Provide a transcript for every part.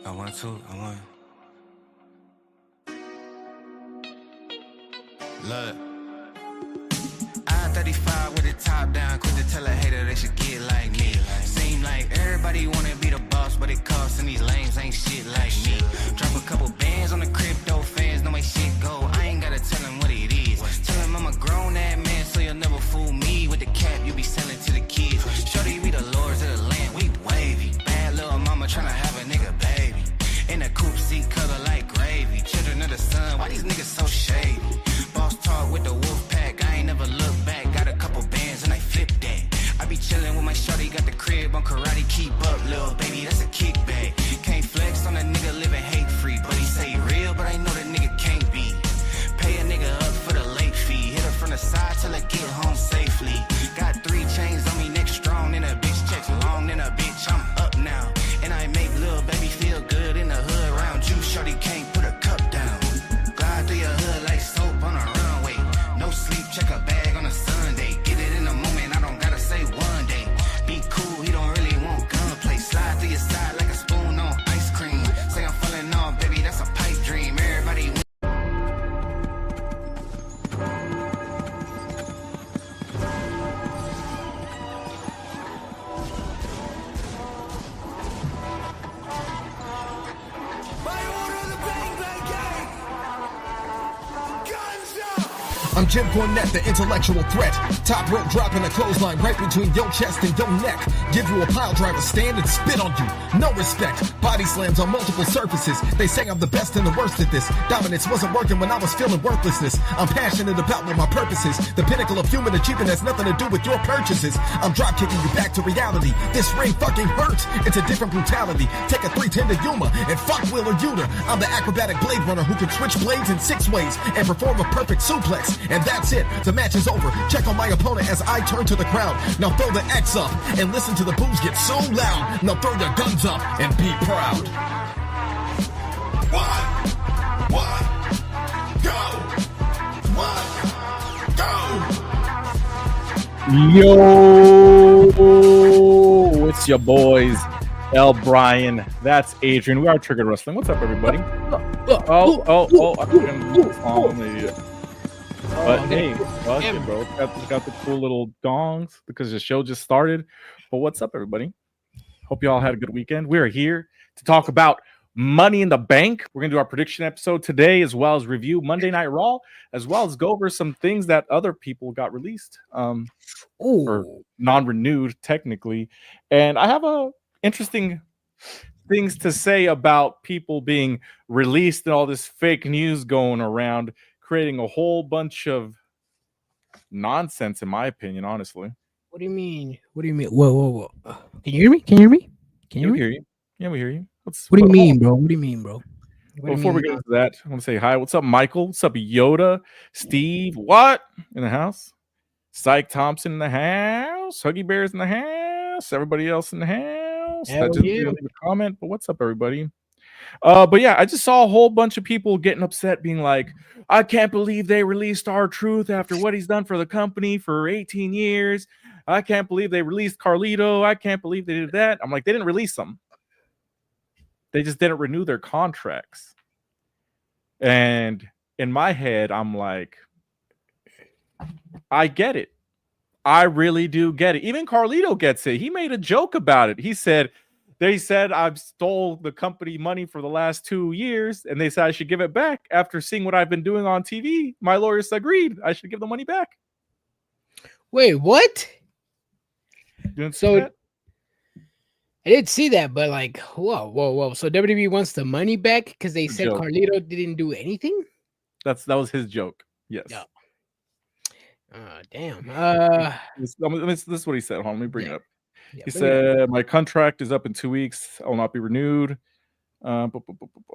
I want to. Look. I-35 with the top down, quick to tell a hater they should get like me. Seem like everybody wanna be the boss, but it costs and these lames ain't shit like me. Drop a couple bands on the crypto fans, know my shit go. I ain't gotta tell them what it is. Tell them I'm a grown ass man, so you'll never fool me with the cap you be selling to the kids. Shorty, we the lords of the land, we wavy. Bad little mama tryna have a nigga baby. In a coupe seat color like gravy. Children of the sun, why these niggas so shady? Boss talk with the wolf pack, I ain't never look back. Got a couple bands and I flip that. I be chillin' with my shorty, got the crib on karate. Keep up, little baby, that's a kickback. Can't flex on a nigga living hate free, but he say real, but I know that nigga can't be. Pay a nigga up for the late fee. Hit her from the side till I get home safely. Got 3 chains on me, neck strong, and a bitch checks long, and a bitch I'm up now. And I make little baby feel good in the hood around you. Shorty can't put a cup down. Glide through your hood like soap on a runway. No sleep, check a bag on a Sunday. Get it in the moment, I don't gotta say one day. Be cool, he don't really want gunplay. Slide to your side like a spoon on ice cream. Say I'm falling off, baby, that's a pipe dream. Everybody I'm Jim Cornette, the intellectual threat. Top rope dropping a clothesline right between your chest and your neck. Give you a pile driver, stand and spit on you. No respect. Body slams on multiple surfaces. They say I'm the best and the worst at this. Dominance wasn't working when I was feeling worthlessness. I'm passionate about what my purpose is. The pinnacle of human achievement has nothing to do with your purchases. I'm drop kicking you back to reality. This ring fucking hurts. It's a different brutality. Take a 310 to Yuma and fuck Wheeler Yuta. I'm the acrobatic blade runner who can switch blades in 6 ways and perform a perfect suplex. And that's it. The match is over. Check on my opponent as I turn to the crowd. Now throw the X up and listen to the boos get so loud. Now throw your guns up and be proud. One, go. Yo, it's your boys, L. Brian. That's Adrian. We are Triggered Wrestling. What's up, everybody? But hey, fuck it, bro. Got the cool little dongs because the show just started. But what's up, everybody? Hope you all had a good weekend. We're here to talk about Money in the Bank. We're going to do our prediction episode today, as well as review Monday Night Raw, as well as go over some things that other people got released or non-renewed, technically. And I have interesting things to say about people being released and all this fake news going around, creating a whole bunch of nonsense, in my opinion, honestly. What do you mean? Whoa. Can you hear me? Can you hear you. Yeah, we hear you. What do you mean, bro? What do you mean, bro? Before we get into that, I want to say hi. What's up, Michael? What's up, Yoda? Steve? What? In the house? Syke Thompson in the house? Huggy Bear's in the house? Everybody else in the house? Hell That just yeah. a comment, but what's up, everybody? But yeah, I just saw a whole bunch of people getting upset, being like, I can't believe they released R-Truth after what he's done for the company for 18 years. I can't believe they released Carlito. I can't believe they did that. I'm like, they didn't release them. They just didn't renew their contracts. And in my head, I'm like, I get it. I really do get it. Even Carlito gets it. He made a joke about it. They said I've stole the company money for the last 2 years, and they said I should give it back after seeing what I've been doing on TV. My lawyers agreed I should give the money back. Wait, what? You didn't see So that? I didn't see that, but like, whoa. So WWE wants the money back because they said Joke. Carlito didn't do anything? That was his joke. Yes. Yeah. Damn. This is what he said. Hold on, let me bring it up. Yeah, He bring it up. said, my contract is up in 2 weeks. I will not be renewed. Hold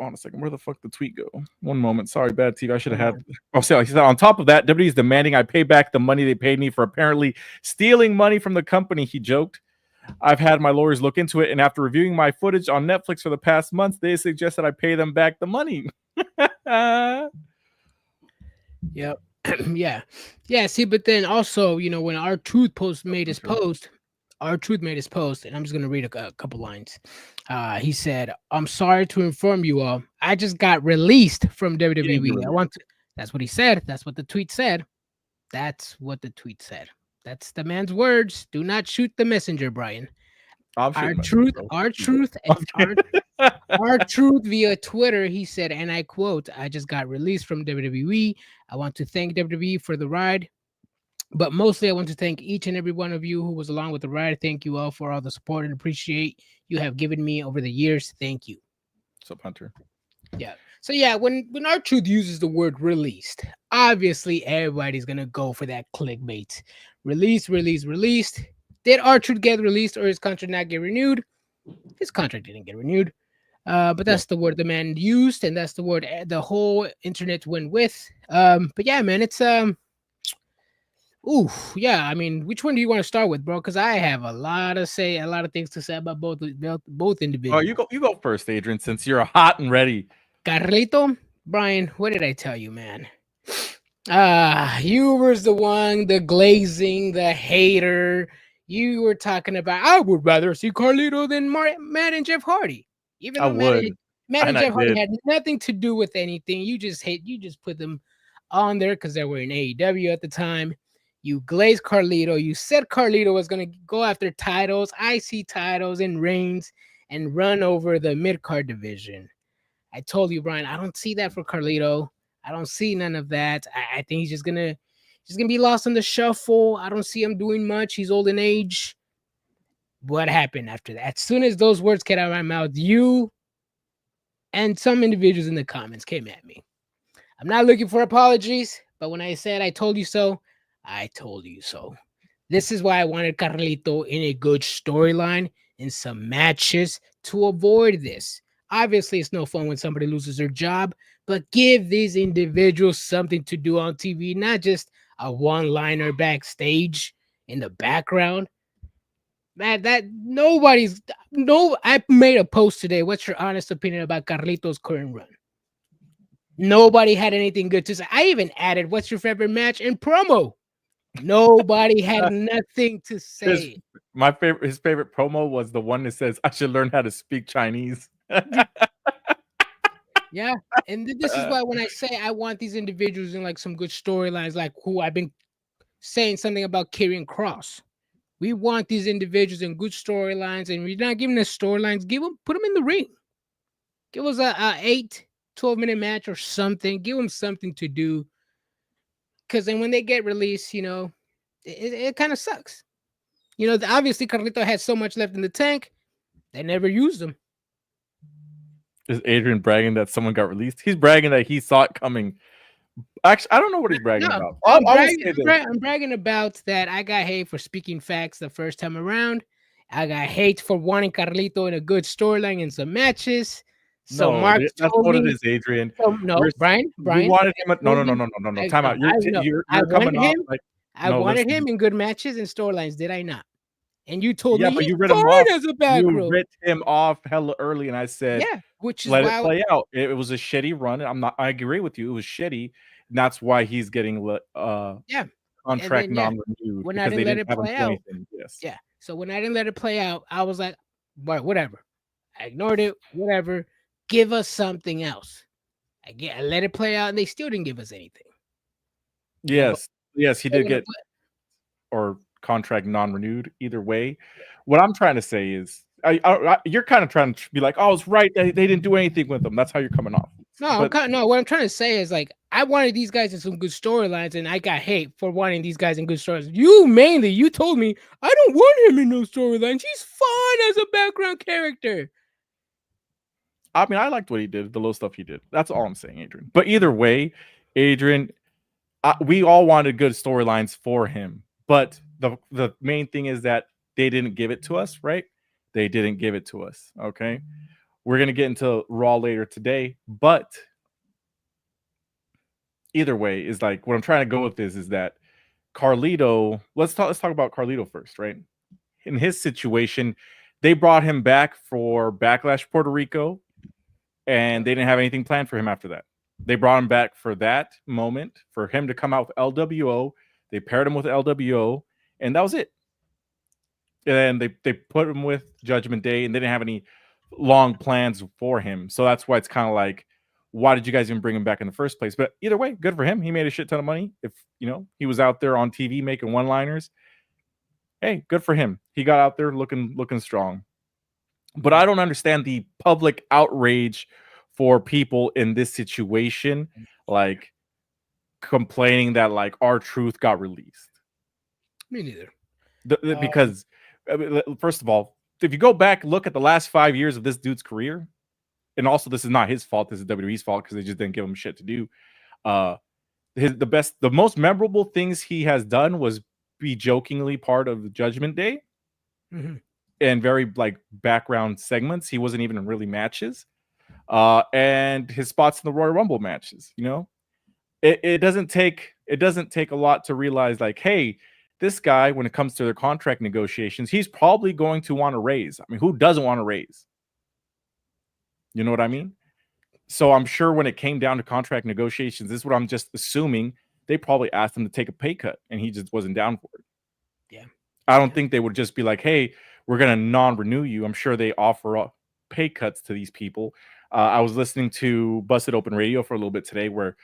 on a second. Where the fuck did the tweet go? One moment. Sorry, bad TV. I should have had. Oh, sorry. He said, on top of that, WWE is demanding I pay back the money they paid me for apparently stealing money from the company, he joked. I've had my lawyers look into it, and after reviewing my footage on Netflix for the past months, they suggested I pay them back the money. Yep. Yeah. See, but then also, when R-Truth made his post, R-Truth made his post, and I'm just gonna read a couple lines. He said, "I'm sorry to inform you all, I just got released from WWE. I want to." That's what he said. That's what the tweet said. That's what the tweet said. That's the man's words. Do not shoot the messenger, Brian. R-Truth via Twitter, he said, and I quote, "I just got released from WWE. I want to thank WWE for the ride. But mostly, I want to thank each and every one of you who was along with the ride. Thank you all for all the support and appreciate you have given me over the years. Thank you." What's up, Hunter? Yeah. So yeah, when R-Truth uses the word released, obviously everybody's gonna go for that clickbait. Released. Did R-Truth get released or his contract not get renewed? His contract didn't get renewed. But that's the word the man used, and that's the word the whole internet went with. But yeah, man, it's yeah. I mean, which one do you want to start with, bro? Because I have a lot of things to say about both individuals. Oh, you go first, Adrian, since you're hot and ready. Carlito, Brian, what did I tell you, man? You was the one, the glazing, the hater. You were talking about, I would rather see Carlito than Matt and Jeff Hardy. Even though Matt and Jeff Hardy had nothing to do with anything. You just put them on there because they were in AEW at the time. You glazed Carlito. You said Carlito was going to go after titles, IC titles, and reigns, and run over the mid-card division. I told you, Brian, I don't see that for Carlito. I don't see none of that. I think he's just gonna be lost in the shuffle. I don't see him doing much. He's old in age. What happened after that? As soon as those words came out of my mouth, you and some individuals in the comments came at me. I'm not looking for apologies, but when I said I told you so, I told you so. This is why I wanted Carlito in a good storyline, in some matches, to avoid this. Obviously, it's no fun when somebody loses their job, but give these individuals something to do on TV, not just a one-liner backstage in the background. Man, I made a post today. What's your honest opinion about Carlito's current run? Nobody had anything good to say. I even added, what's your favorite match and promo? Nobody had nothing to say. His favorite promo was the one that says, "I should learn how to speak Chinese." Yeah, and this is why when I say I want these individuals in like some good storylines, like who I've been saying something about Karrion Kross. We want these individuals in good storylines, and we're not giving us storylines. Put them in the ring. Give us a 12-minute match or something. Give them something to do. Because then when they get released, it kind of sucks. Obviously Carlito had so much left in the tank, they never used them. Is Adrian bragging that someone got released? He's bragging that he saw it coming. Actually, I don't know what he's bragging about. I'm bragging about that I got hate for speaking facts the first time around. I got hate for wanting Carlito in a good storyline and some matches. So Mark, that's what it is, Adrian. Brian. You wanted him. No. Time out. You're coming off like. I wanted him in good matches and storylines. Did I not? And you told me but you read him off. As a back you ripped him off hella early, and I said, which is let it play out. It was a shitty run. I agree with you. It was shitty, and that's why he's getting contract non-renewed. When I didn't let it play out, So when I didn't let it play out, I was like, whatever. I ignored it. Whatever. Give us something else. I let it play out, and they still didn't give us anything. Yes, he did get or contract non-renewed. Either way, what I'm trying to say is, you're kind of trying to be like, "Oh, it's right. They didn't do anything with them." That's how you're coming off. No, what I'm trying to say is like I wanted these guys in some good storylines, and I got hate for wanting these guys in good storylines. You told me I don't want him in those storylines. He's fun as a background character. I mean, I liked what he did, the little stuff he did. That's all I'm saying, Adrian. But either way, Adrian, we all wanted good storylines for him. But the main thing is that they didn't give it to us, right? They didn't give it to us, okay? We're going to get into Raw later today. But either way, is like what I'm trying to go with this is that Carlito, let's talk about Carlito first, right? In his situation, they brought him back for Backlash Puerto Rico, and they didn't have anything planned for him after that. They brought him back for that moment, for him to come out with LWO. They paired him with LWO, and that was it. and they put him with Judgment Day, and they didn't have any long plans for him. So that's why it's kind of like, why did you guys even bring him back in the first place? But either way, good for him. He made a shit ton of money. If he was out there on TV making one-liners, hey, good for him. He got out there looking strong. But I don't understand the public outrage for people in this situation, like complaining that like R-Truth got released. Me neither. Because first of all, if you go back, look at the last 5 years of this dude's career, and also this is not his fault, this is WWE's fault because they just didn't give him shit to do. The most memorable things he has done was be jokingly part of Judgment Day, and very like background segments. He wasn't even in really matches, and his spots in the Royal Rumble matches. It doesn't take a lot to realize like, hey, this guy, when it comes to their contract negotiations, he's probably going to want to raise. I mean, who doesn't want to raise? You know what I mean? So I'm sure when it came down to contract negotiations, this is what I'm just assuming. They probably asked him to take a pay cut, and he just wasn't down for it. Yeah. I don't think they would just be like, hey, we're going to non-renew you. I'm sure they offer up pay cuts to these people. I was listening to Busted Open Radio for a little bit today where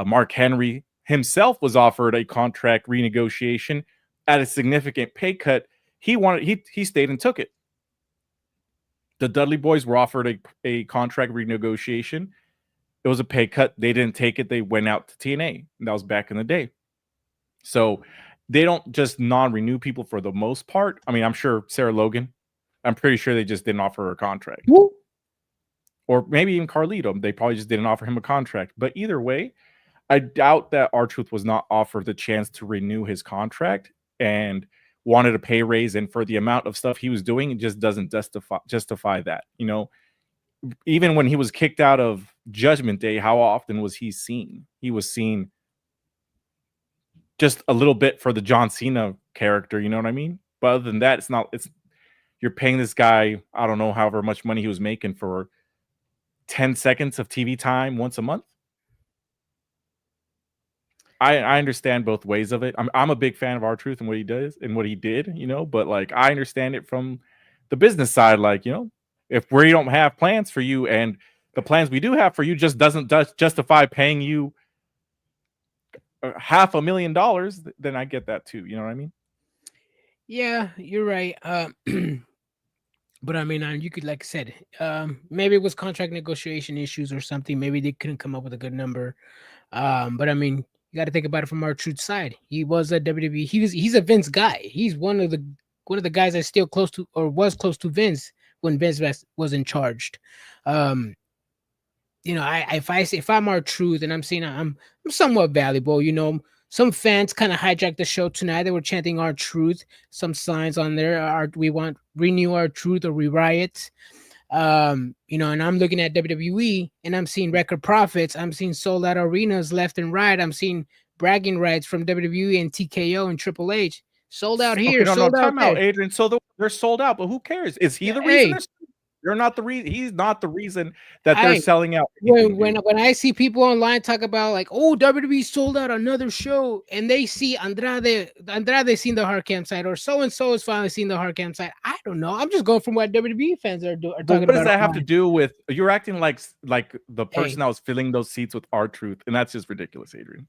Mark Henry himself was offered a contract renegotiation at a significant pay cut. He stayed and took it. The Dudley Boys were offered a contract renegotiation. It was a pay cut. They didn't take it. They went out to TNA. And that was back in the day. So they don't just non-renew people for the most part. I mean, I'm sure Sarah Logan, I'm pretty sure they just didn't offer her a contract. Woo. Or maybe even Carlito. They probably just didn't offer him a contract. But either way, I doubt that R-Truth was not offered the chance to renew his contract and wanted a pay raise, and for the amount of stuff he was doing, it just doesn't justify that. Even when he was kicked out of Judgment Day, how often was he seen? He was seen just a little bit for the John Cena character, you know what I mean? But other than that, you're paying this guy, I don't know, however much money he was making for 10 seconds of TV time once a month. I understand both ways of it. I'm a big fan of R-Truth and what he does and what he did, but like I understand it from the business side. Like, if we don't have plans for you and the plans we do have for you just doesn't justify paying you $500,000, then I get that too. You know what I mean? Yeah, you're right. But I mean, you could, like I said, maybe it was contract negotiation issues or something. Maybe they couldn't come up with a good number. But I mean, you got to think about it from R-Truth's side. He was a WWE. He's a Vince guy. He's one of the guys that's still close to, or was close to Vince when Vince was in charge. If I'm R-Truth and I'm seeing I'm somewhat valuable, some fans kind of hijacked the show tonight. They were chanting R-Truth, some signs on there. We want renew R-Truth or re-riot. And I'm looking at WWE and I'm seeing record profits. I'm seeing sold out arenas left and right. I'm seeing bragging rights from WWE and TKO and Triple H. Sold out here, sold out there. Adrian. So they're sold out, but who cares? Is he the reason? You're not the reason. He's not the reason that they're selling out. When I see people online talk about like, oh, WWE sold out another show, and they see Andrade seen the hard cam site, or so and so has finally seen the hard cam site. I don't know. I'm just going from what WWE fans are talking about. What does that have to do with? You're acting like the person that was filling those seats with R-Truth, and that's just ridiculous, Adrian.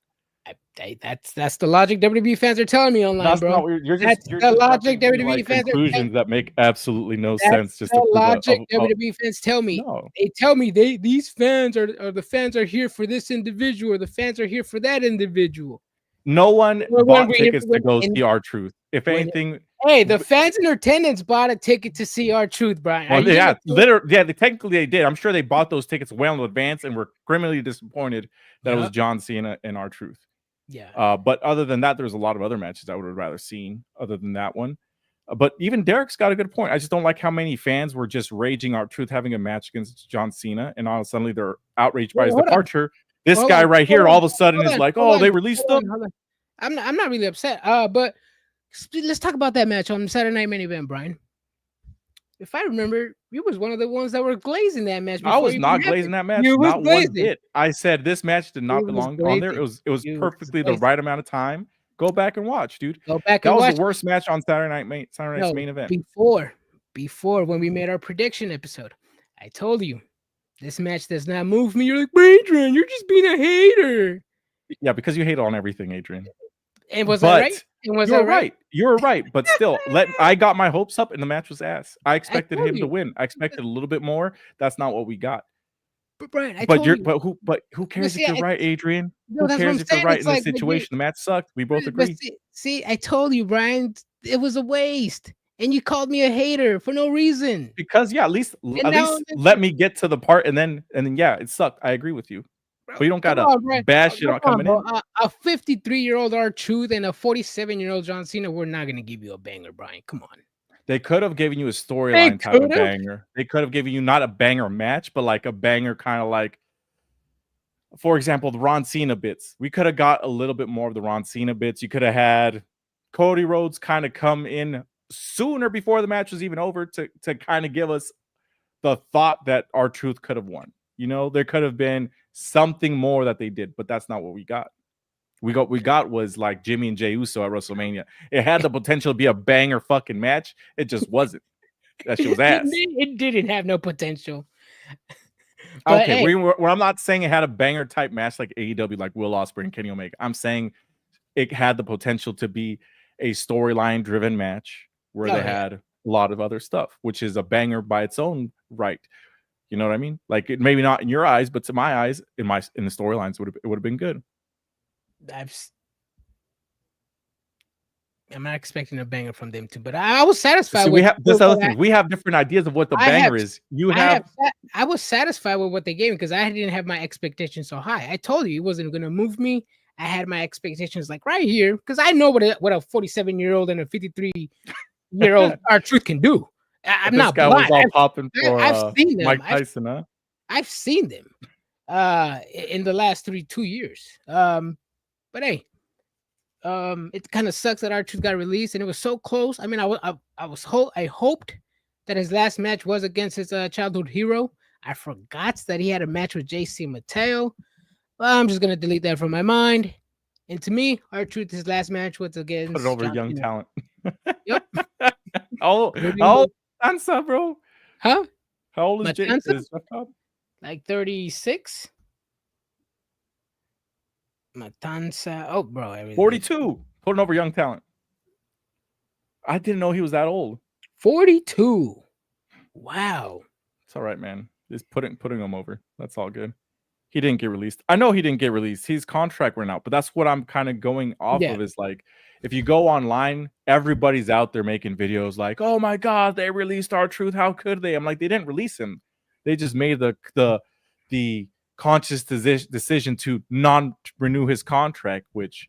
That's the logic WWE fans are telling me online, bro. That's the logic WWE fans conclusions that make absolutely no sense. Just the logic WWE fans tell me. No. They tell me these fans or the fans are here for this individual, or the fans are here for that individual. No one bought tickets to go see R-Truth. If anything, hey, the fans in attendance bought a ticket to see R-Truth, Brian. Well, technically they did. I'm sure they bought those tickets well in advance and were criminally disappointed that it was John Cena and R-Truth. Yeah. But other than that, there's a lot of other matches I would have rather seen other than that one. But even Derek's got a good point. I just don't like how many fans were just raging R-Truth having a match against John Cena, and all of a sudden they're outraged by his departure. This guy right here all of a sudden is like, oh, they released them. I'm not really upset. But let's talk about that match on Saturday Night Main Event, Brian. If I remember, you was one of the ones that were glazing that match. I was not glazing that match. Not one bit. I said this match did not belong on there. It was perfectly the right amount of time. Go back and watch, dude. Go back that and was watch. The worst match on Saturday night's main event. Before when we made our prediction episode, I told you this match does not move me. You're like, Adrian, you're just being a hater. Yeah, because you hate on everything, Adrian. And was I right? You're right. You're right. But still, I got my hopes up, and the match was ass. I expected him to win. I expected a little bit more. That's not what we got. But Brian, who cares if you're right, Adrian? No, who cares if you're right in this situation? The match sucked. We both agree. See, I told you, Brian, it was a waste. And you called me a hater for no reason. Because at least let me get to the part, and then yeah, it sucked. I agree with you. But you don't gotta bash it on coming in. A 53-year-old R-Truth and a 47-year-old John Cena, we're not gonna give you a banger, Brian. Come on. They could have given you a storyline type of banger. They could have given you not a banger match, but like a banger kind of like, for example, the Ron Cena bits. We could have got a little bit more of the Ron Cena bits. You could have had Cody Rhodes kind of come in sooner before the match was even over to kind of give us the thought that R-Truth could have won. You know, there could have been something more that they did, but that's not what we got. We got was like Jimmy and Jey Uso at WrestleMania. It had the potential to be a banger fucking match. It just wasn't. That shit was ass. It didn't have no potential. Okay, hey, I'm not saying it had a banger type match like AEW, like Will Ospreay and Kenny Omega. I'm saying it had the potential to be a storyline driven match where they had a lot of other stuff, which is a banger by its own right. You know what I mean? Like, it maybe not in your eyes, but to my eyes, in the storylines, it would have been good. I'm not expecting a banger from them too, but I was satisfied. We have this other thing. We have different ideas of what the banger is. I was satisfied with what they gave me because I didn't have my expectations so high. I told you it wasn't going to move me. I had my expectations like right here because I know what a 47-year-old and a 53-year-old R-Truth can do. I'm not blind. Was all popping for I've seen them. Mike Tyson, huh? I've seen them in the last 2 years. But hey, it kind of sucks that R-Truth got released and it was so close. I mean, I hoped that his last match was against his childhood hero. I forgot that he had a match with JC Mateo. Well, I'm just gonna delete that from my mind. And to me, R-Truth, his last match was against put it over young talent. Yep. How old Matanza, bro? Huh? How old is Matanza? Like 36. Matanza. Oh, bro. 42. Putting over young talent. I didn't know he was that old. 42. Wow. It's all right, man. Just putting him over. That's all good. He didn't get released. I know he didn't get released. His contract ran out, but that's what I'm kind of going off of is like, if you go online, everybody's out there making videos like, oh my God, they released R-Truth. How could they? I'm like, they didn't release him. They just made the conscious decision to non-renew his contract, which,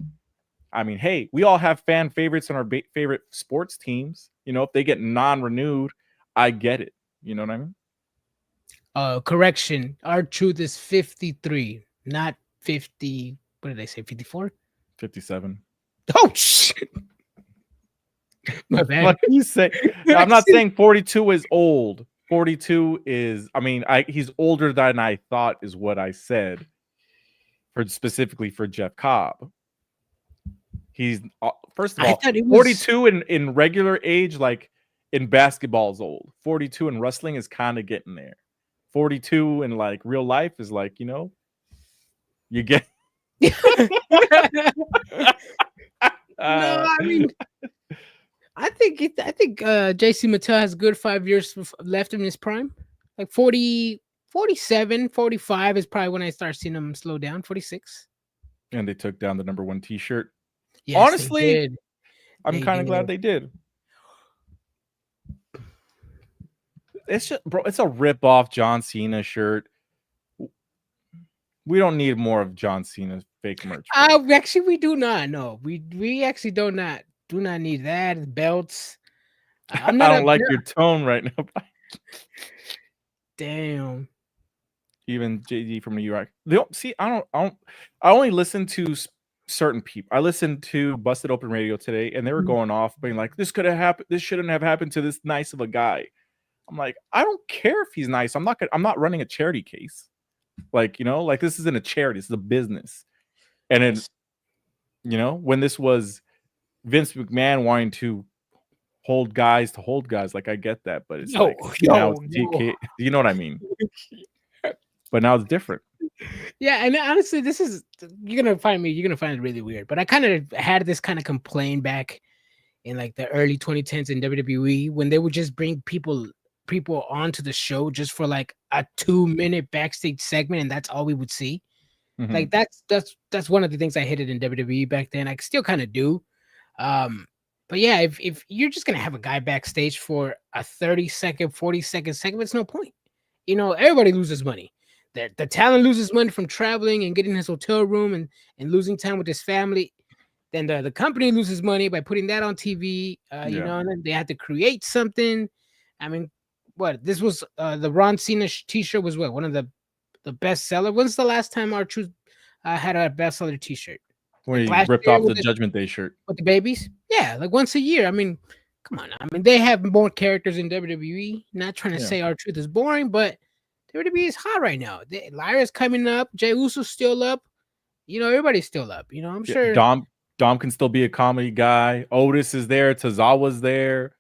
I mean, hey, we all have fan favorites on our favorite sports teams. You know, if they get non-renewed, I get it. You know what I mean? Correction. R-Truth is 53, not 50. What did I say? 54? 57. Oh, shit. My bad. What can you say? I'm not saying 42 is old. 42 is, I mean, he's older than I thought is what I said specifically for Jeff Cobb. He's, first of all, 42 in regular age, like in basketball is old. 42 in wrestling is kind of getting there. 42 in like real life is like, you know, you get. No, I mean, I think JC Mattel has a good 5 years left in his prime. Like 40, 47, 45 is probably when I start seeing him slow down. 46. And they took down the number 1 t-shirt. Yes, honestly, I'm kind of glad they did. It's just, bro, it's a rip-off John Cena shirt. We don't need more of John Cena's fake merch. Actually, we do not. No, we actually do not need that. Belts. I don't like your tone right now. Damn. Even JD from New York. I only listen to certain people. I listened to Busted Open Radio today, and they were going off, being like, "This could have happened. This shouldn't have happened to this nice of a guy." I'm like, I don't care if he's nice. I'm not running a charity case. Like, you know, like this isn't a charity. It's a business. And it's, you know, when this was Vince McMahon wanting to hold guys. Like I get that, but it's now it's TK. You know what I mean? But now it's different. Yeah, and honestly, you're gonna find it really weird. But I kind of had this kind of complaint back in like the early 2010s in WWE when they would just bring people onto the show just for like a 2-minute backstage segment, and that's all we would see. Mm-hmm. Like that's one of the things I hated in WWE back then. I still kind of do. But yeah, if you're just gonna have a guy backstage for a 30-second, 40-second segment, it's no point. You know, everybody loses money. The talent loses money from traveling and getting his hotel room and losing time with his family. Then the company loses money by putting that on TV. You know, and then they had to create something. I mean, this was the Ron Cena T-shirt was one of the best seller. When's the last time R-Truth had a bestseller T-shirt? When he ripped off the Judgment Day shirt with the babies. Yeah, like once a year. I mean, come on. I mean, they have more characters in WWE. Not trying to say R-Truth is boring, but WWE is hot right now. Lyra's coming up. Jey Uso's still up. You know, everybody's still up. You know, I'm sure. Dom can still be a comedy guy. Otis is there. Tozawa's there.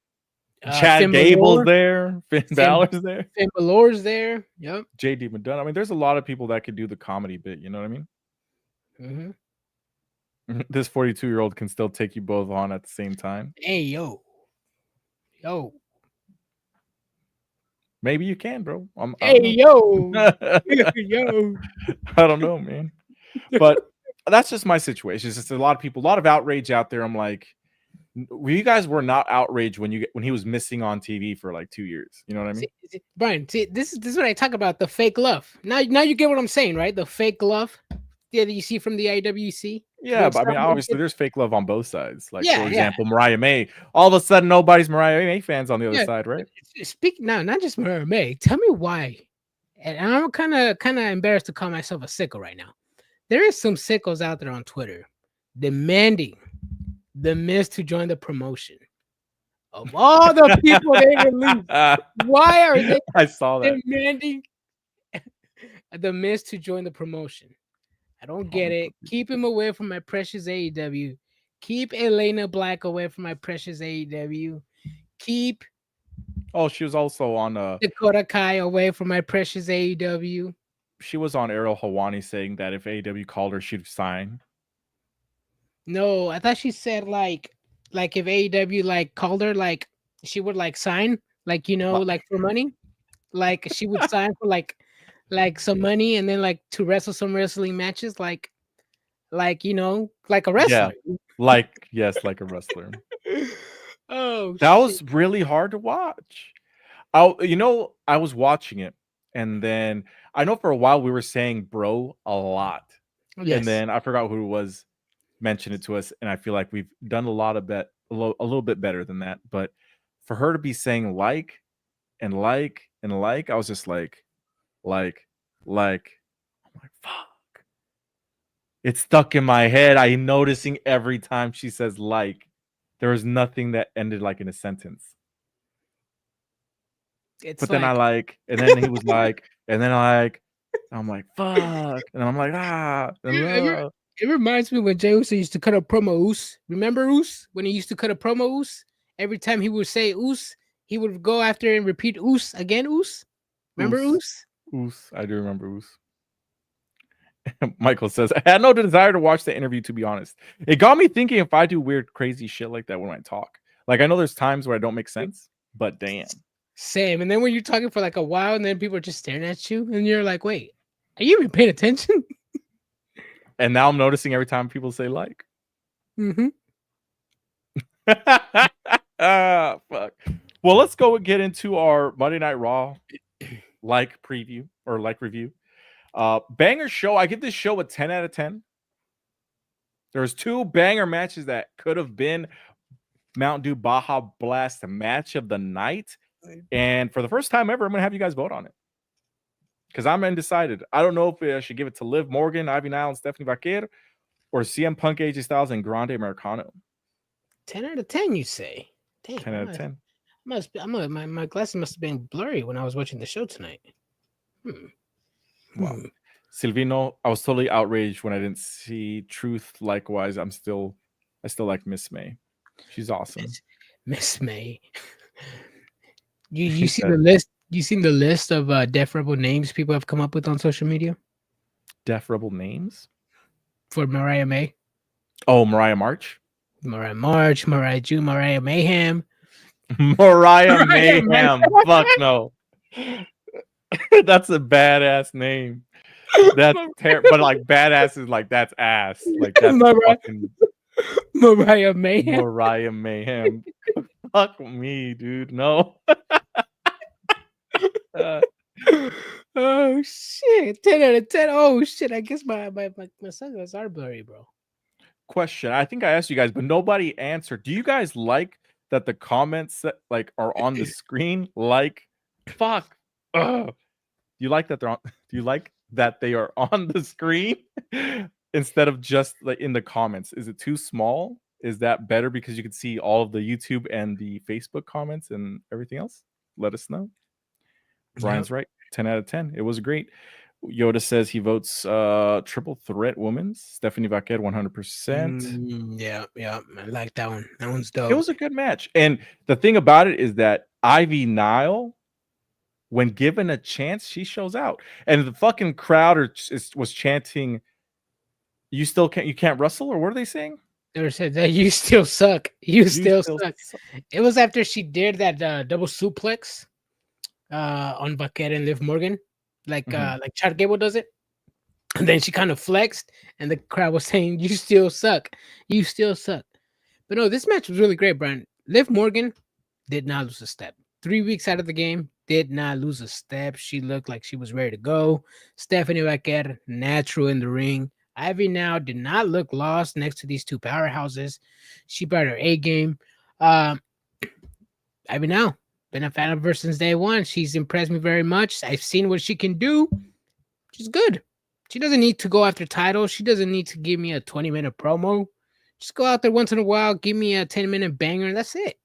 Chad Gable's there. Finn Balor's there. Finn Balor's there. Yep. JD McDonough. I mean, there's a lot of people that could do the comedy bit. You know what I mean? Mm-hmm. This 42-year-old can still take you both on at the same time. Hey, yo. Maybe you can, bro. Yo. I don't know, man. But that's just my situation. It's just a lot of people, a lot of outrage out there. I'm like, you guys were not outraged when he was missing on TV for like 2 years. You know what I mean? Brian, this is what I talk about, the fake love. Now you get what I'm saying, right? The fake love that you see from the IWC. Yeah, but I mean, obviously, there's fake love on both sides. Like, for example, Mariah May. All of a sudden, nobody's Mariah May fans on the other side, right? Speaking now, not just Mariah May. Tell me why. And I'm kind of embarrassed to call myself a sicko right now. There is some sickos out there on Twitter demanding the Miz to join the promotion. Of all the people they released, why are they? I saw that demanding the Miz to join the promotion. I don't get it. Keep him away from my precious AEW. Keep Elena Black away from my precious AEW. Keep. Oh, she was also on Dakota Kai away from my precious AEW. She was on Ariel Helwani saying that if AEW called her, she'd sign. No, I thought she said like if AEW like called her, like she would like sign, like, you know, like for money, like she would sign for like some money and then like to wrestle some wrestling matches, like you know, like a wrestler. Yeah, like a wrestler. Oh, that was really hard to watch. I was watching it, and then I know for a while we were saying "bro" a lot, and then I forgot who it was mentioned it to us, and I feel like we've done a little bit better than that. But for her to be saying like, I was just like, I'm like, fuck. It's stuck in my head. I'm noticing every time she says like, there was nothing that ended like in a sentence. But then and then he was like, and then I'm like, fuck. And I'm like, It reminds me when Jey Uso used to cut a promo Oos. Remember Oos? When he used to cut a promo Oos? Every time he would say Oos, he would go after and repeat Oos again, Oos. Remember Oos? Oos. I do remember Oos. Michael says, I had no desire to watch the interview, to be honest. It got me thinking if I do weird, crazy shit like that when I talk. Like, I know there's times where I don't make sense, but damn. Same. And then when you're talking for like a while and then people are just staring at you and you're like, wait, are you even paying attention? And now I'm noticing every time people say like. Mm-hmm. Fuck. Well, let's go and get into our Monday Night Raw like preview or like review. Banger show. I give this show a 10 out of 10. There's 2 banger matches that could have been Mountain Dew Baja Blast match of the night. And for the first time ever, I'm going to have you guys vote on it. Because I'm undecided. I don't know if I should give it to Liv Morgan, Ivy Nile, and Stephanie Vaquer, or CM Punk, AJ Styles, and Grande Americano. 10 out of 10, you say? Damn, 10 out of 10. My glasses must have been blurry when I was watching the show tonight. Wow. Silvino, I was totally outraged when I didn't see Truth. Likewise, I still like Miss May. She's awesome. Miss May. You see the list? You seen the list of deferable names people have come up with on social media? Deferable names for Mariah May? Oh, Mariah March, Mariah June, Mariah Mayhem. Mariah Mayhem. Fuck no. That's a badass name. That's terrible, but like badass is like that's ass. Like that's fucking Mariah Mayhem. Mariah Mayhem. Fuck me, dude. No. Oh shit! 10 out of 10. Oh shit! I guess my sunglasses are blurry, bro. Question. I think I asked you guys, but nobody answered. Do you guys like that the comments that like are on the screen? Like, fuck. Ugh. Do you like that they're on? Do you like that they are on the screen instead of just like in the comments? Is it too small? Is that better because you can see all of the YouTube and the Facebook comments and everything else? Let us know. Brian's right. 10 out of 10. It was great. Yoda says he votes triple threat women's. Stephanie Vaquer 100%. Yeah. I like that one. That one's dope. It was a good match. And the thing about it is that Ivy Nile, when given a chance, she shows out. And the fucking crowd was chanting, you can't wrestle, or what are they saying? They said that you still suck. You still suck. It was after she did that double suplex on Vaquer and Liv Morgan, like Chad Gable does it, and then she kind of flexed, and the crowd was saying, "You still suck, you still suck." But no, this match was really great, Brian. Liv Morgan did not lose a step. 3 weeks out of the game, did not lose a step. She looked like she was ready to go. Stephanie Vaquer, natural in the ring. Ivy now did not look lost next to these two powerhouses. She brought her A game. Ivy now. Been a fan of her since day one. She's impressed me very much. I've seen what she can do. She's good. She doesn't need to go after titles. She doesn't need to give me a 20-minute promo. Just go out there once in a while, give me a 10-minute banger, and that's it.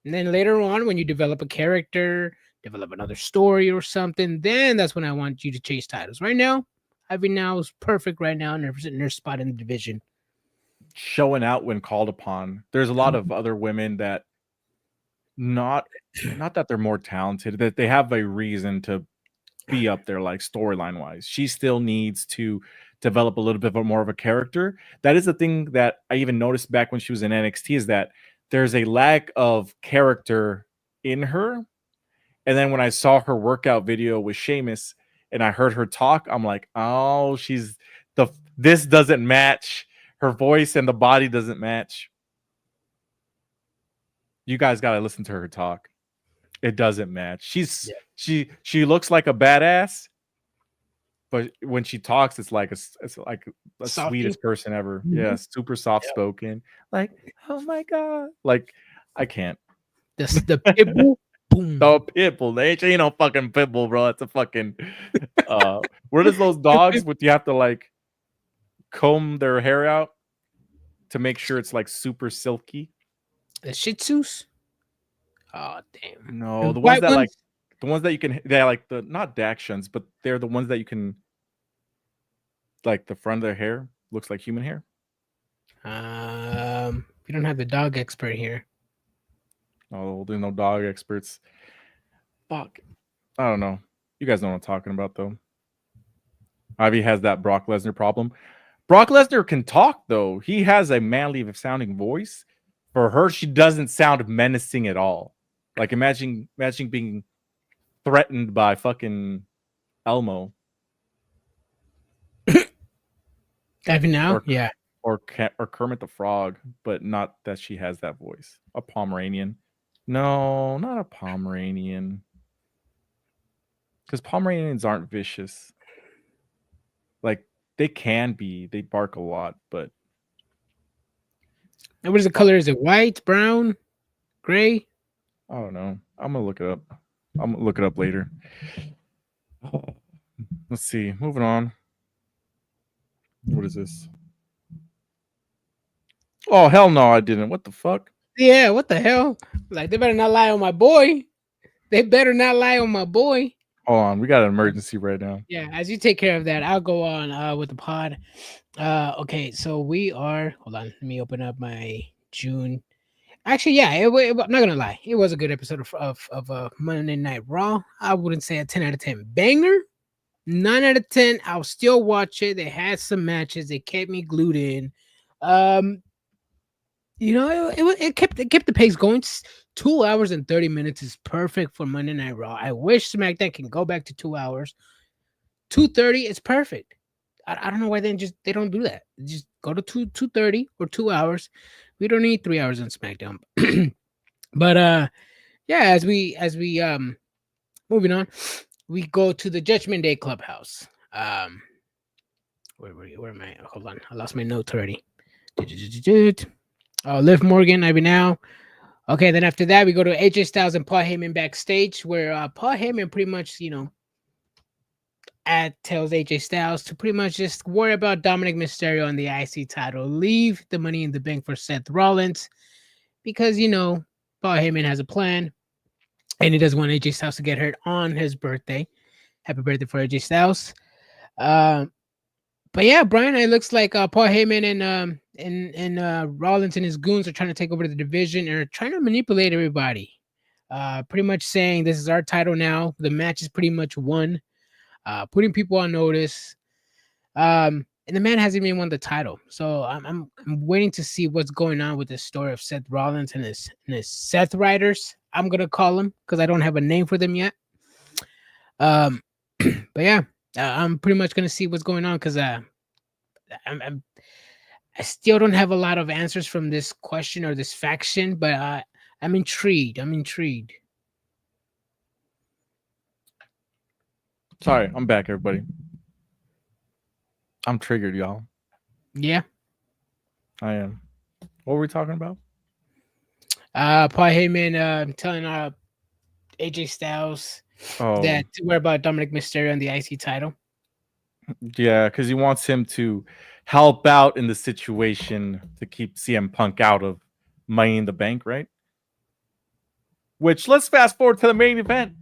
And then later on, when you develop a character, develop another story or something, then that's when I want you to chase titles. Right now, Ivy now is perfect right now, and they're in their spot in the division. Showing out when called upon. There's a lot of other women that not that they're more talented, that they have a reason to be up there, like storyline wise. She still needs to develop a little bit more of a character. That is the thing that I even noticed back when she was in NXT, is that there's a lack of character in her. And then when I saw her workout video with Sheamus and I heard her talk, I'm like, oh, this doesn't match. Her voice and the body doesn't match. You guys got to listen to her talk. It doesn't match. She looks like a badass, but when she talks, it's like the sweetest person ever. Mm-hmm. Yeah, super soft spoken. Like, oh my god, like I can't. The pitbull. Boom. No pitbull. They ain't no fucking pitbull, bro. It's a fucking. Where does those dogs? Would you have to like comb their hair out to make sure it's like super silky? The Shih Tzus? Oh damn! No, the ones that like the ones that you can. They're like the not Dachshunds, but they're the ones that you can. Like the front of their hair looks like human hair. We don't have the dog expert here. Oh, there's no dog experts. Fuck. I don't know. You guys know what I'm talking about, though. Ivy has that Brock Lesnar problem. Brock Lesnar can talk, though. He has a manly sounding voice. For her, she doesn't sound menacing at all. Like imagine being threatened by fucking Elmo. Ivy now? Yeah. Or Kermit the Frog, but not that she has that voice. A Pomeranian. No, not a Pomeranian. Because Pomeranians aren't vicious. Like, they can be. They bark a lot, but... And what is the color? Is it white, brown, gray? I don't know. I'm going to look it up. I'm going to look it up later. Let's see. Moving on. What is this? Oh, hell no, I didn't. What the fuck? Yeah, what the hell? Like, they better not lie on my boy. They better not lie on my boy. Hold on. We got an emergency right now. Yeah, as you take care of that, I'll go on with the pod. Okay, so we are... Hold on. Let me open up my June. Actually, yeah, I'm not gonna lie, it was a good episode of Monday Night Raw. I wouldn't say a 10 out of 10 banger. 9 out of 10. I'll still watch it. They had some matches. They kept me glued in. It kept the pace going. 2 hours and 30 minutes is perfect for Monday Night Raw. I wish SmackDown can go back to 2 hours. 2:30 is perfect. I don't know why they don't do that. Just go to 2:30 or 2 hours. We don't need 3 hours on SmackDown. But yeah, as we moving on, we go to the Judgment Day Clubhouse. Where am I? Hold on, I lost my notes already. Oh, Liv Morgan, Ivy Now. Okay, then after that, we go to AJ Styles and Paul Heyman backstage, where Paul Heyman pretty much, tells AJ Styles to pretty much just worry about Dominic Mysterio on the IC title. Leave the Money in the Bank for Seth Rollins, because, Paul Heyman has a plan, and he doesn't want AJ Styles to get hurt on his birthday. Happy birthday for AJ Styles. But yeah, Brian, it looks like Paul Heyman and Rollins and his goons are trying to take over the division and are trying to manipulate everybody. Pretty much saying this is our title now. The match is pretty much won. Putting people on notice. And the man hasn't even won the title. So I'm waiting to see what's going on with the story of Seth Rollins and his Seth Riders. I'm gonna call them because I don't have a name for them yet. But yeah, I'm pretty much gonna see what's going on because I still don't have a lot of answers from this question or this faction, but I'm intrigued. Sorry, I'm back, everybody. I'm triggered, y'all. Yeah, I am. What were we talking about? Paul Heyman telling AJ Styles that to worry about Dominic Mysterio on the IC title. Yeah, because he wants him to help out in the situation to keep CM Punk out of Money in the Bank, right? Which, let's fast forward to the main event.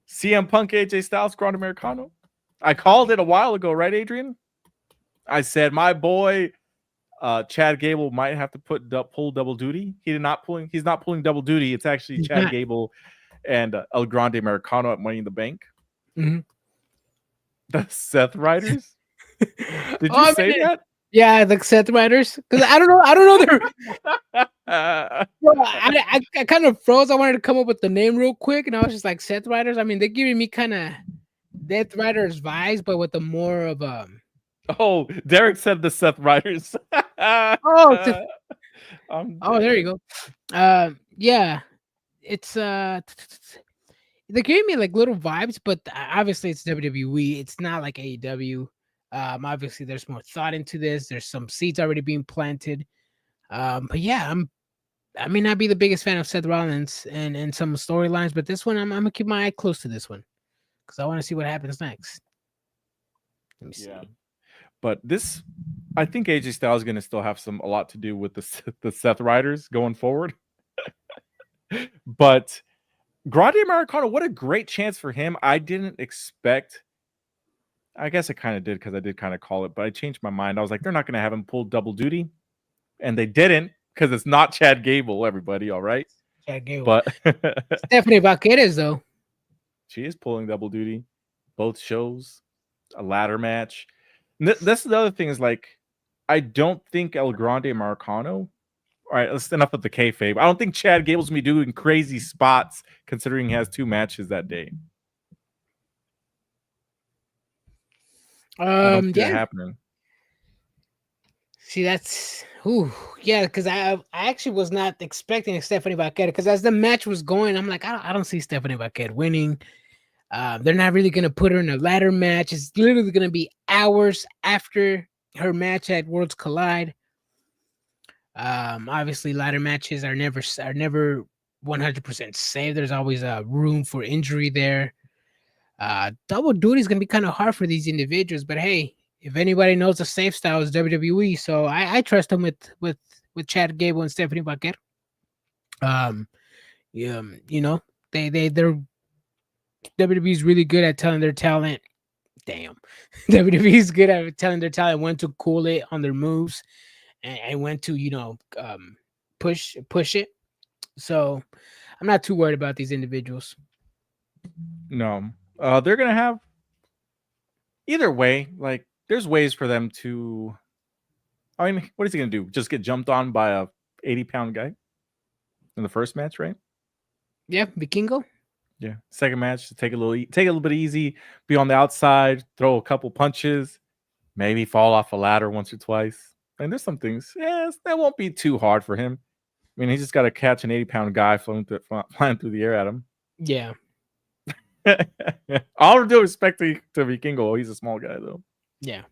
CM Punk, AJ Styles, Grand Americano. I called it a while ago, right, Adrian? I said my boy Chad Gable might have to pull double duty. He's not pulling double duty. It's actually Chad Gable and El Grande Americano at Money in the Bank. Mm-hmm. The Seth Riders. Did you say that? Yeah, the Seth Riders. Because I don't know. I kind of froze. I wanted to come up with the name real quick, and I was just like, Seth Riders. I mean, they're giving me kind of Death Riders vibes, but with the more of Oh, Derek said the Seth Riders. there you go. Yeah, it's they're giving me like little vibes, but obviously it's WWE. It's not like AEW. Obviously there's more thought into this. There's some seeds already being planted. But yeah, I may not be the biggest fan of Seth Rollins and some storylines, but this one I'm gonna keep my eye close to this one because I want to see what happens next. Let me see. Yeah. But this, I think AJ Styles is going to still have a lot to do with the Seth Riders going forward. But Grande Americano, what a great chance for him. I didn't expect. I guess I kind of did because I did kind of call it, but I changed my mind. I was like, they're not going to have him pull double duty. And they didn't because it's not Chad Gable, everybody. All right. Chad Gable. But Stephanie Vaqueras, though. She is pulling double duty. Both shows, a ladder match. This is the other thing is like, I don't think El Grande Americano. All right, let's enough of the kayfabe. I don't think Chad Gable's gonna be doing crazy spots considering he has 2 matches that day. Yeah, happening. See, that's because I actually was not expecting Stephanie Vaquera because as the match was going, I'm like, I don't see Stephanie Vaquera winning. They're not really going to put her in a ladder match. It's literally going to be hours after her match at Worlds Collide. Obviously, ladder matches are never 100% safe. There's always a room for injury there. Double duty is going to be kind of hard for these individuals. But hey, if anybody knows the safe style, is WWE. So I trust them with Chad Gable and Stephanie Vaquera. They're WWE is really good at telling their talent. Damn, WWE is good at telling their talent when to cool it on their moves and when to push it. So I'm not too worried about these individuals. No, they're gonna have either way. Like, there's ways for them to. I mean, what is he gonna do? Just get jumped on by a 80-pound guy in the first match, right? Yeah, Vikingo. Yeah. Second match, take a little bit easy, be on the outside, throw a couple punches, maybe fall off a ladder once or twice. And there's some things, yes, that won't be too hard for him. I mean, he's just got to catch an 80-pound guy flying through the air at him. Yeah. All due respect to Vikingo, he's a small guy though. Yeah.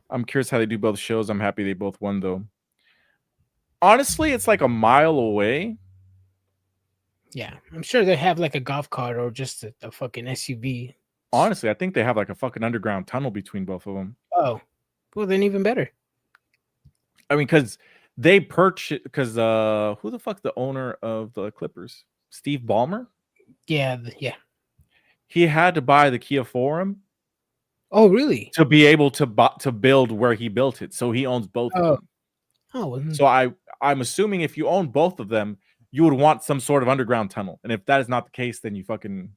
I'm curious how they do both shows. I'm happy they both won though. Honestly, it's like a mile away. Yeah, I'm sure they have like a golf cart or just a fucking SUV. Honestly, I think they have like a fucking underground tunnel between both of them. Oh, well, then even better. I mean, because they purchased, because who the fuck the owner of the Clippers? Steve Ballmer? Yeah. He had to buy the Kia Forum. Oh, really? To be able to build where he built it. So he owns both of them. Oh, well, so I'm assuming if you own both of them, you would want some sort of underground tunnel. And if that is not the case, then you fucking,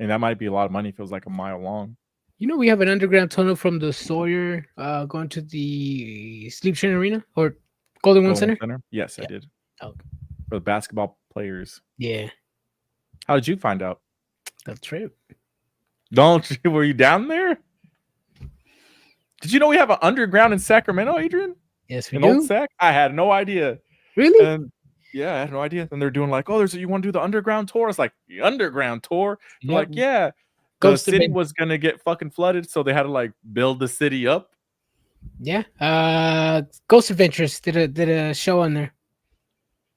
and that might be a lot of money if it was like a mile long. You know, we have an underground tunnel from the Sawyer going to the Sleep Train Arena or Golden One Center? Yes, yeah. I did. Oh. For the basketball players. Yeah. How did you find out? The trip. Were you down there? Did you know we have an underground in Sacramento, Adrian? Yes, we in do. Old Sac? I had no idea. Really? And yeah, I had no idea. And they're doing like, oh, you want to do the underground tour? It's like, the underground tour? Yep. Like, yeah. The city was going to get fucking flooded, so they had to like build the city up. Yeah. Ghost Adventures did a show on there.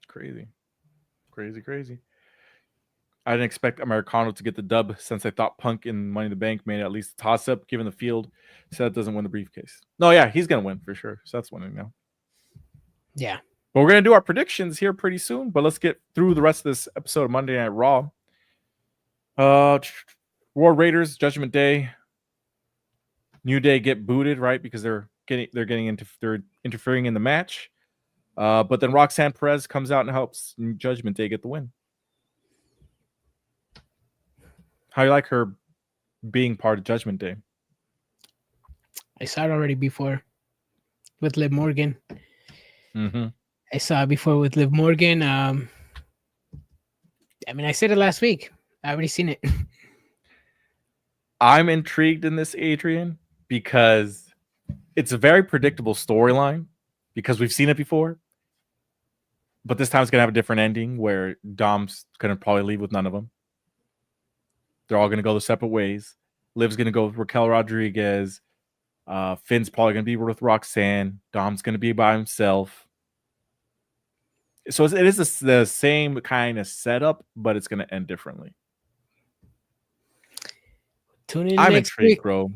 Crazy. I didn't expect Americano to get the dub since I thought Punk in Money in the Bank made at least a toss-up given the field. So that doesn't win the briefcase. No, yeah, he's going to win for sure. So that's winning now. Yeah. But we're going to do our predictions here pretty soon. But let's get through the rest of this episode of Monday Night Raw. War Raiders, Judgment Day. New Day get booted, right? Because they're interfering in the match. But then Roxanne Perez comes out and helps Judgment Day get the win. How do you like her being part of Judgment Day? I saw it already before with Liv Morgan. Mm-hmm. I saw it before with Liv Morgan. I mean, I said it last week. I already seen it. I'm intrigued in this, Adrian, because it's a very predictable storyline because we've seen it before. But this time it's going to have a different ending where Dom's going to probably leave with none of them. They're all going to go their separate ways. Liv's going to go with Raquel Rodriguez. Finn's probably going to be with Roxanne. Dom's going to be by himself. So it is the same kind of setup, but it's going to end differently. Tune in I'm next intrigued, week, bro.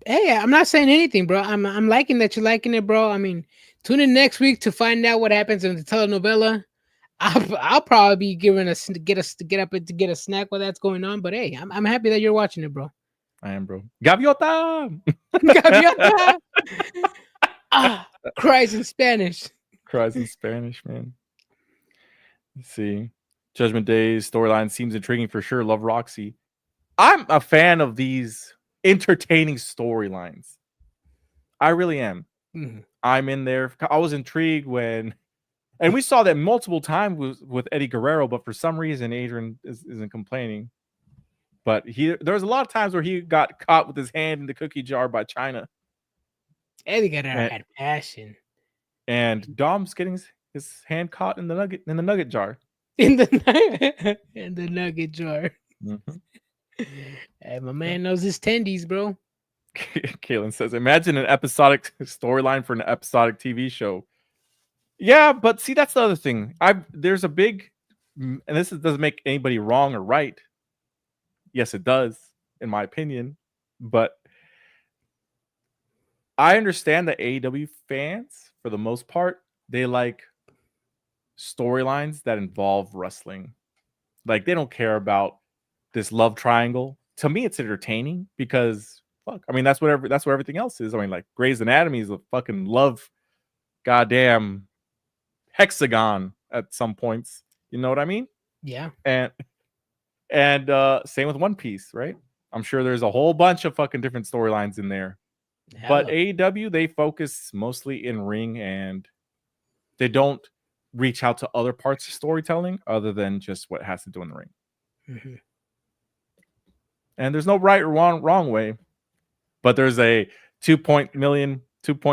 Hey, I'm not saying anything, bro. I'm liking that you're liking it, bro. I mean, tune in next week to find out what happens in the telenovela. I'll probably be giving get up and to get a snack while that's going on. But hey, I'm happy that you're watching it, bro. I am, bro. Gaviota! Gaviota! Cries in Spanish. Cries in Spanish, man. Let's see. Judgment Day's storyline seems intriguing for sure. Love Roxy. I'm a fan of these entertaining storylines. I really am. Mm-hmm. I'm in there. I was intrigued when... And we saw that multiple times with Eddie Guerrero, but for some reason, Adrian isn't complaining. But there was a lot of times where he got caught with his hand in the cookie jar by China. Eddie Guerrero had passion. And Dom's getting his hand caught in the nugget jar. In the nugget jar. Mm-hmm. Hey, my man knows his tendies, bro. Kaylin says, imagine an episodic storyline for an episodic TV show. Yeah, but see, that's the other thing. There's a big, and this doesn't make anybody wrong or right. Yes, it does, in my opinion. But I understand that AEW fans, for the most part, they like storylines that involve wrestling. Like, they don't care about this love triangle. To me, it's entertaining because, fuck, I mean, that's what everything else is. I mean, like, Grey's Anatomy is a fucking love goddamn hexagon at some points. You know what I mean? Yeah. And same with One Piece, right? I'm sure there's a whole bunch of fucking different storylines in there. But AEW, they focus mostly in ring, and they don't reach out to other parts of storytelling other than just what has to do in the ring. Mm-hmm. And there's no right or wrong way, but there's a 2 point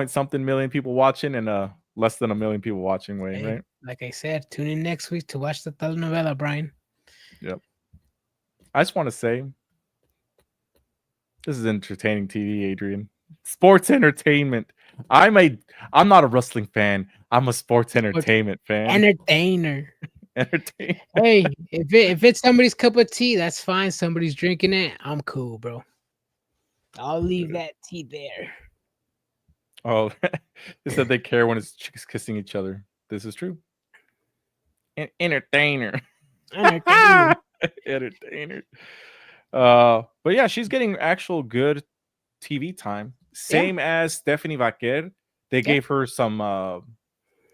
something million people watching and less than a million people watching way, Hey, right? Like I said, tune in next week to watch the telenovela, Brian. Yep. I just want to say, this is entertaining TV, Adrian. Sports entertainment. I'm not a wrestling fan. I'm a sports entertainment fan. Entertainer. Entertainer. Hey, if it's somebody's cup of tea, that's fine. Somebody's drinking it. I'm cool, bro. I'll leave that tea there. Oh, they said they care when it's chicks kissing each other. This is true. Entertainer. Entertainer. But yeah, she's getting actual good TV time. Same as Stephanie Vaquer. They gave her some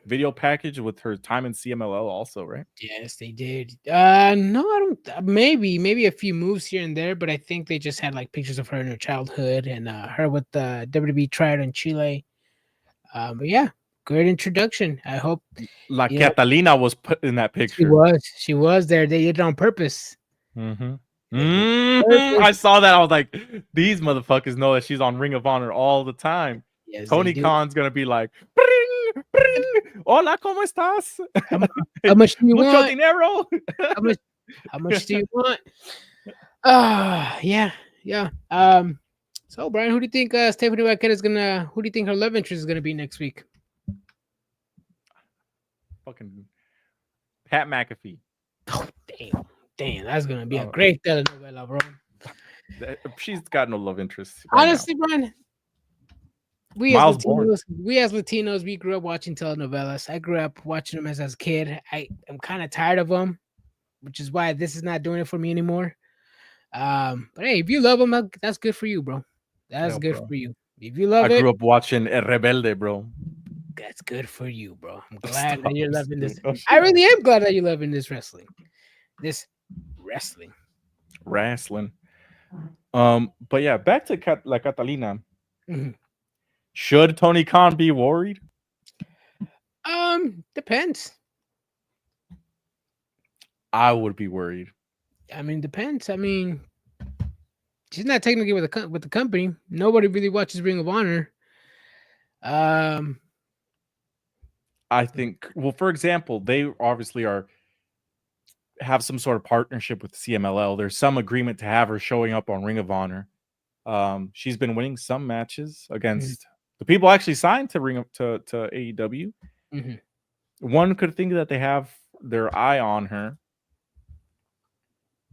video package with her time in CMLL also, right? Yes, they did. No, I don't. Maybe a few moves here and there, but I think they just had like pictures of her in her childhood and her with the WWE tryout in Chile. But yeah, great introduction. I hope La Catalina was put in that picture. She was there. They did it on purpose. Mm-hmm. I saw that. I was like, these motherfuckers know that she's on Ring of Honor all the time. Yes, Tony Khan's gonna be like, bring, hola, ¿cómo estás? How much do you want? Dinero? How much do you want? Yeah. So Brian, who do you think Stephanie Vaquer is gonna? Who do you think her love interest is gonna be next week? Fucking Pat McAfee. Oh, damn, that's gonna be a great telenovela, bro. She's got no love interest. Honestly, Brian, we as Latinos, we grew up watching telenovelas. I grew up watching them as a kid. I'm kind of tired of them, which is why this is not doing it for me anymore. But hey, if you love them, that's good for you, bro. That's good for you. If you love it, I grew up watching El Rebelde, bro. That's good for you, bro. I'm glad that you're loving this. I really am glad that you're loving this wrestling. Wrestling. But yeah, back to La Catalina. Mm-hmm. Should Tony Khan be worried? Depends. I would be worried. I mean, depends. I mean, she's not technically with the company. Nobody really watches Ring of Honor. I think, well, for example, they obviously have some sort of partnership with CMLL. There's some agreement to have her showing up on Ring of Honor. She's been winning some matches against the people actually signed to AEW. Mm-hmm. One could think that they have their eye on her.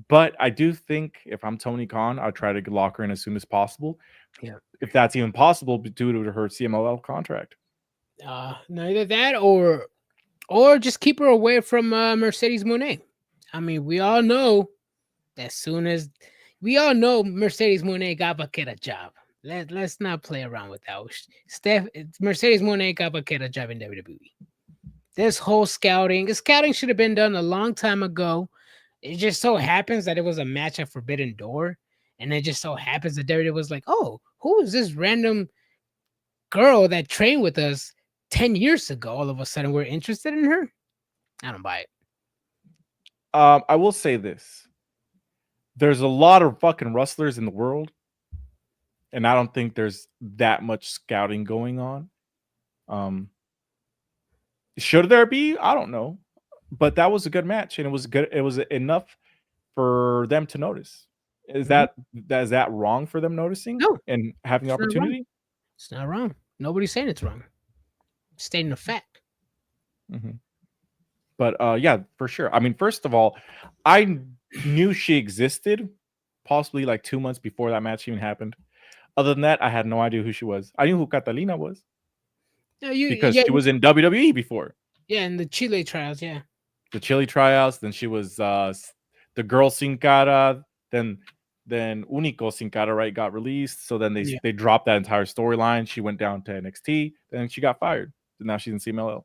But I do think if I'm Tony Khan, I'll try to lock her in as soon as possible. Yeah. If that's even possible due to her CMLL contract. Neither that or just keep her away from Mercedes Moné. I mean, we all know Mercedes Moné got Vaquer a job. Let's not play around with that. Mercedes Moné got Vaquer a job in WWE. This whole scouting should have been done a long time ago. It just so happens that it was a match at Forbidden Door, and it just so happens that WWE was like, "Oh, who is this random girl that trained with us 10 years ago? All of a sudden, we're interested in her." I don't buy it. I will say this: there's a lot of fucking wrestlers in the world, and I don't think there's that much scouting going on. Should there be? I don't know. But that was a good match, and it was good. It was enough for them to notice. Is that wrong for them noticing? No, and having the opportunity? It's not wrong. Nobody's saying it's wrong. It's stating a fact. Mm-hmm. But yeah, for sure. I mean, first of all, I knew she existed possibly like 2 months before that match even happened. Other than that, I had no idea who she was. I knew who Catalina was. Because she was in WWE before. Yeah, in the Chile trials, yeah. The Chile tryouts, then she was the girl Sin Cara, then Único Sin Cara, right, got released. So then they dropped that entire storyline. She went down to NXT, then she got fired. And now she's in CMLL.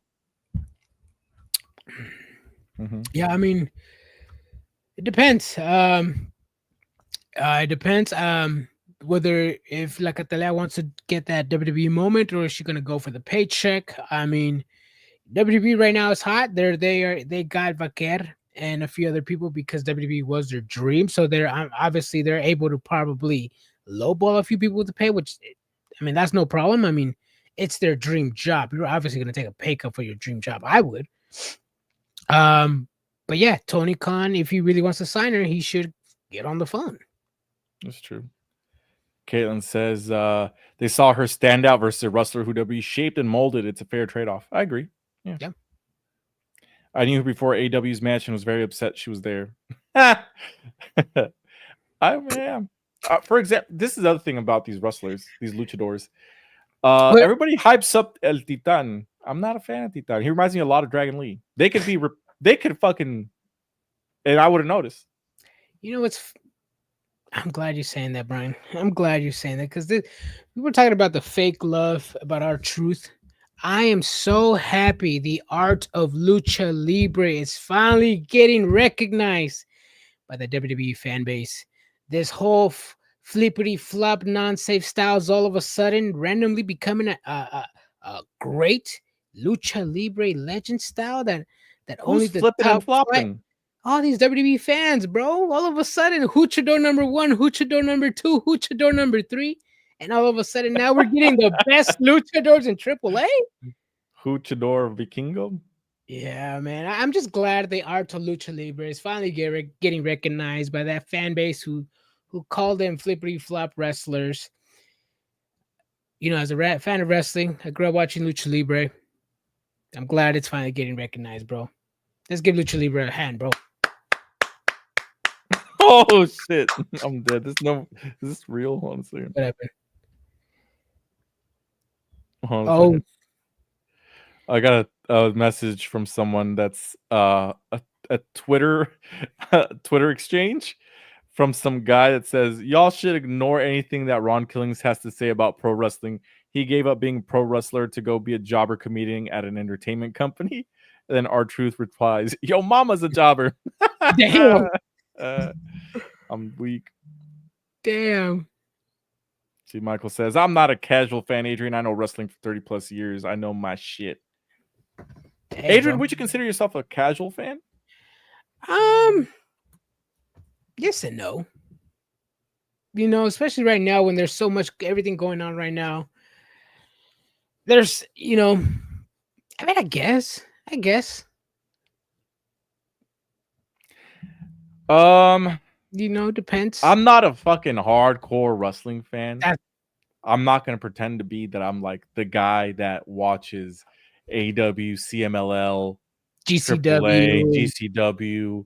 Yeah, I mean, it depends. It depends. Whether if La Catalea wants to get that WWE moment or is she gonna go for the paycheck? I mean, WWE right now is hot. They got Vaquer and a few other people because WWE was their dream. So they're obviously they're able to probably lowball a few people to pay, which I mean that's no problem. I mean it's their dream job. You're obviously gonna take a pay cut for your dream job. I would. But yeah, Tony Khan, if he really wants to sign her, he should get on the phone. That's true. Caitlin says they saw her stand out versus a wrestler who WWE shaped and molded. It's a fair trade-off. I agree. Yeah. I knew her before AW's match and was very upset she was there. I am. For example, this is the other thing about these wrestlers, these luchadors. Everybody hypes up El Titan. I'm not a fan of Titan. He reminds me a lot of Dragon Lee. They could fucking, and I would have noticed. You know what's? I'm glad you're saying that, Brian. I'm glad you're saying that because we were talking about the fake love, about our truth. I am so happy the art of lucha libre is finally getting recognized by the WWE fan base. This whole flippity flop non-safe styles all of a sudden randomly becoming a great lucha libre legend style that only the flipping and flopping. All these WWE fans, bro. All of a sudden, Luchador number 1, Luchador number 2, Luchador number 3, and all of a sudden now we're getting the best luchadors in AAA. Luchador Vikingo. Yeah, man. I'm just glad the art of lucha libre is finally getting recognized by that fan base who call them flippity flop wrestlers. You know, as a fan of wrestling, I grew up watching lucha libre. I'm glad it's finally getting recognized, bro. Let's give lucha libre a hand, bro. Oh shit! I'm dead. Is this real? Hold on a second. What happened? Oh, I got a message from someone that's a Twitter exchange from some guy that says y'all should ignore anything that Ron Killings has to say about pro wrestling. He gave up being a pro wrestler to go be a jobber comedian at an entertainment company. And then R-Truth replies, "Yo, mama's a jobber." Damn. I'm weak. Damn. See, Michael says, "I'm not a casual fan, Adrian. I know wrestling for 30 plus years. I know my shit." Hey, Adrian, would you consider yourself a casual fan? Yes and no. You know, especially right now when there's so much everything going on right now. There's, you know, I mean, I guess. You know, depends. I'm not a fucking hardcore wrestling fan. I'm not gonna pretend to be that I'm like the guy that watches AW, CMLL, GCW, AAA, GCW.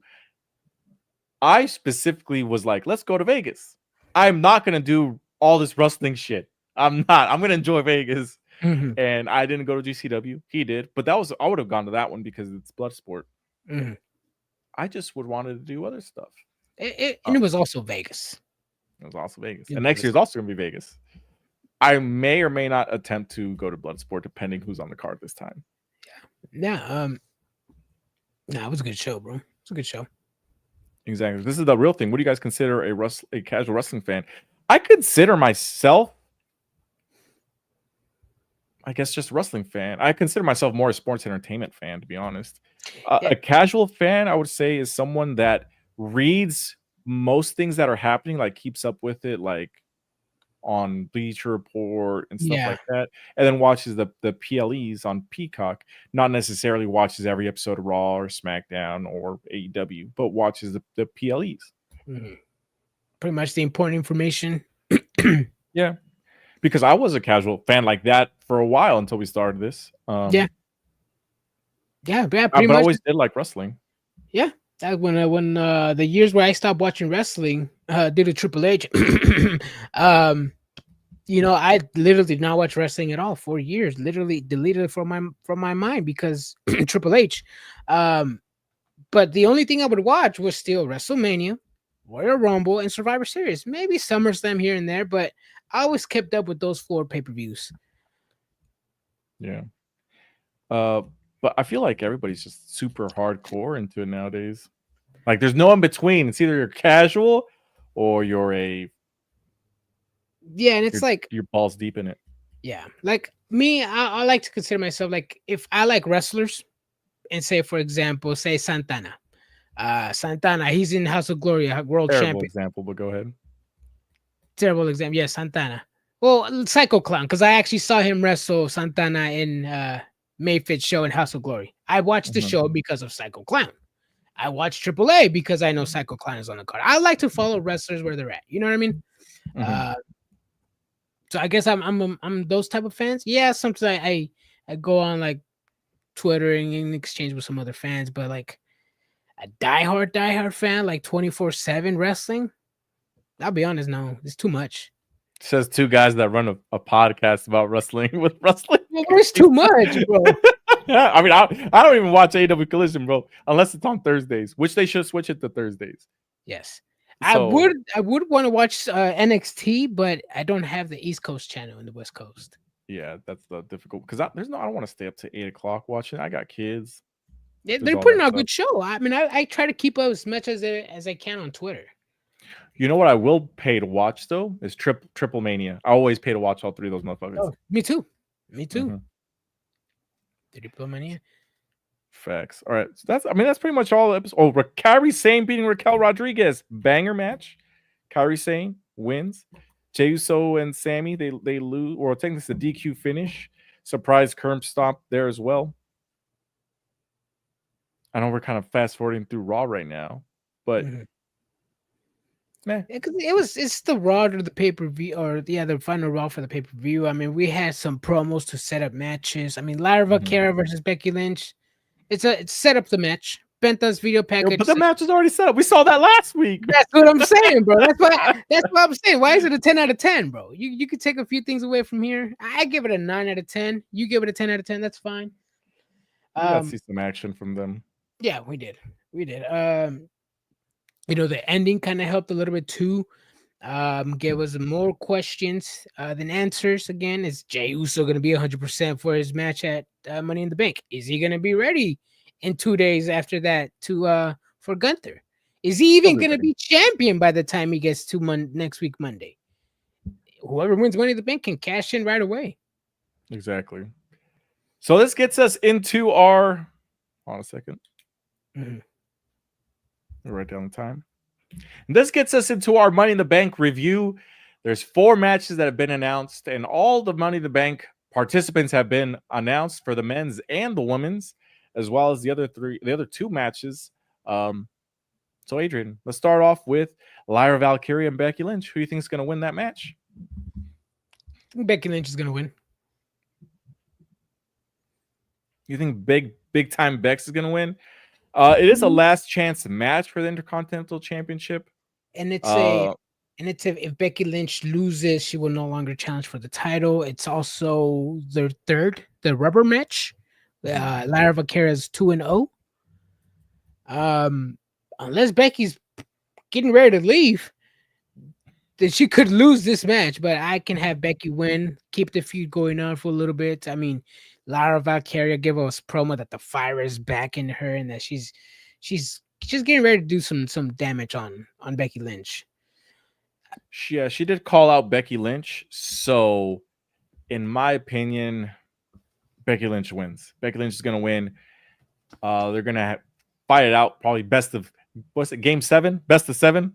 I specifically was like, let's go to Vegas. I'm not gonna do all this wrestling shit. I'm not. I'm gonna enjoy Vegas. Mm-hmm. And I didn't go to GCW. He did, but I would have gone to that one because it's Bloodsport. Mm-hmm. I just would wanted to do other stuff. And it was also Vegas. It was also Vegas. And next year is also going to be Vegas. I may or may not attempt to go to Bloodsport depending who's on the card this time. Yeah. It was a good show, bro. It's a good show. Exactly. This is the real thing. What do you guys consider a casual wrestling fan? I consider myself, I guess, just a wrestling fan. I consider myself more a sports entertainment fan, to be honest. A casual fan, I would say, is someone that reads most things that are happening, like keeps up with it, like on Bleacher Report and stuff like that, and then watches the PLEs on Peacock. Not necessarily watches every episode of Raw or SmackDown or AEW, but watches the PLEs. Mm-hmm. Pretty much the important information. Yeah. Because I was a casual fan like that for a while until we started this. Pretty but much. I always did like wrestling. Yeah, that when the years where I stopped watching wrestling due to Triple H, you know, I literally did not watch wrestling at all for years. Literally deleted it from my mind because Triple H. But the only thing I would watch was still WrestleMania, Royal Rumble, and Survivor Series. Maybe SummerSlam here and there, but I always kept up with those 4 pay-per-views. Yeah. But I feel like everybody's just super hardcore into it nowadays. Like there's no in between. It's either you're casual or you're and it's like you're balls deep in it. Yeah, like me, I like to consider myself like if I like wrestlers, and say for example, say Santana. Santana, he's in House of Glory, world Terrible champion. example, but go ahead. Terrible example. Yeah, Santana. Well, Psycho Clown, because I actually saw him wrestle Santana in Mayfit's show in House of Glory. I watched the show because of Psycho Clown. I watched AAA because I know Psycho Clown is on the card. I like to follow wrestlers where they're at. You know what I mean? So I guess I'm those type of fans. Yeah, sometimes I go on like Twitter and exchange with some other fans, but like a diehard fan, like 24/7 wrestling. I'll be honest, no, it's too much. It says two guys that run a podcast about wrestling with wrestling. Well, it's too much, bro. I mean, I don't even watch AEW Collision, bro, unless it's on Thursdays, which they should switch it to Thursdays. Yes. So, I would want to watch NXT, but I don't have the East Coast channel in the West Coast. Yeah, that's the difficult because I don't want to stay up to 8:00 watching. I got kids. They're putting on a good show. I mean, I try to keep up as much as I can on Twitter. You know what I will pay to watch though is Triple Mania. I always pay to watch all three of those motherfuckers. Oh, me too. Triple Mania. Facts. All right, so that's pretty much all the episodes. Oh, Kairi Sane beating Raquel Rodriguez, banger match. Kairi Sane wins. Jey Uso and Sammy they lose, or technically it's a DQ finish. Surprise curb stomp there as well. I know we're kind of fast forwarding through Raw right now, but it's the Raw to the pay-per-view, or the final Raw for the pay-per-view. I mean, we had some promos to set up matches. I mean, Lyra Valkyria versus Becky Lynch. It's set up the match. Penta's video package. But the match was already set up. We saw that last week. That's what I'm saying, bro. That's what I'm saying. Why is it a 10 out of 10, bro? You could take a few things away from here. I give it a 9 out of 10. You give it a 10 out of 10. That's fine. Let's see some action from them. Yeah, we did. The ending kind of helped a little bit too. Gave us more questions than answers. Again, is Jey Uso going to be 100% for his match at Money in the Bank? Is he going to be ready in 2 days after that for Gunther? Is he even going to be champion by the time he gets to next week Monday? Whoever wins Money in the Bank can cash in right away. Exactly. So this gets us into our. Hold on a second. Write down the time. And this gets us into our Money in the Bank review. There's 4 matches that have been announced, and all the Money in the Bank participants have been announced for the men's and the women's, as well as the other 2 matches. So Adrian, let's start off with Lyra Valkyria and Becky Lynch. Who do you think is going to win that match? I think Becky Lynch is going to win. You think big time Bex is going to win? It is a last chance match for the Intercontinental Championship. And it's if Becky Lynch loses, she will no longer challenge for the title. It's also the rubber match. Lyra Valkyria is 2-0. Unless Becky's getting ready to leave, then she could lose this match. But I can have Becky win, keep the feud going on for a little bit. I mean, Lyra Valkyria gave us promo that the fire is back in her and that she's getting ready to do some damage on Becky Lynch. Yeah, she did call out Becky Lynch. So, in my opinion, Becky Lynch wins. Becky Lynch is going to win. They're going to fight it out. Probably game 7? Best of 7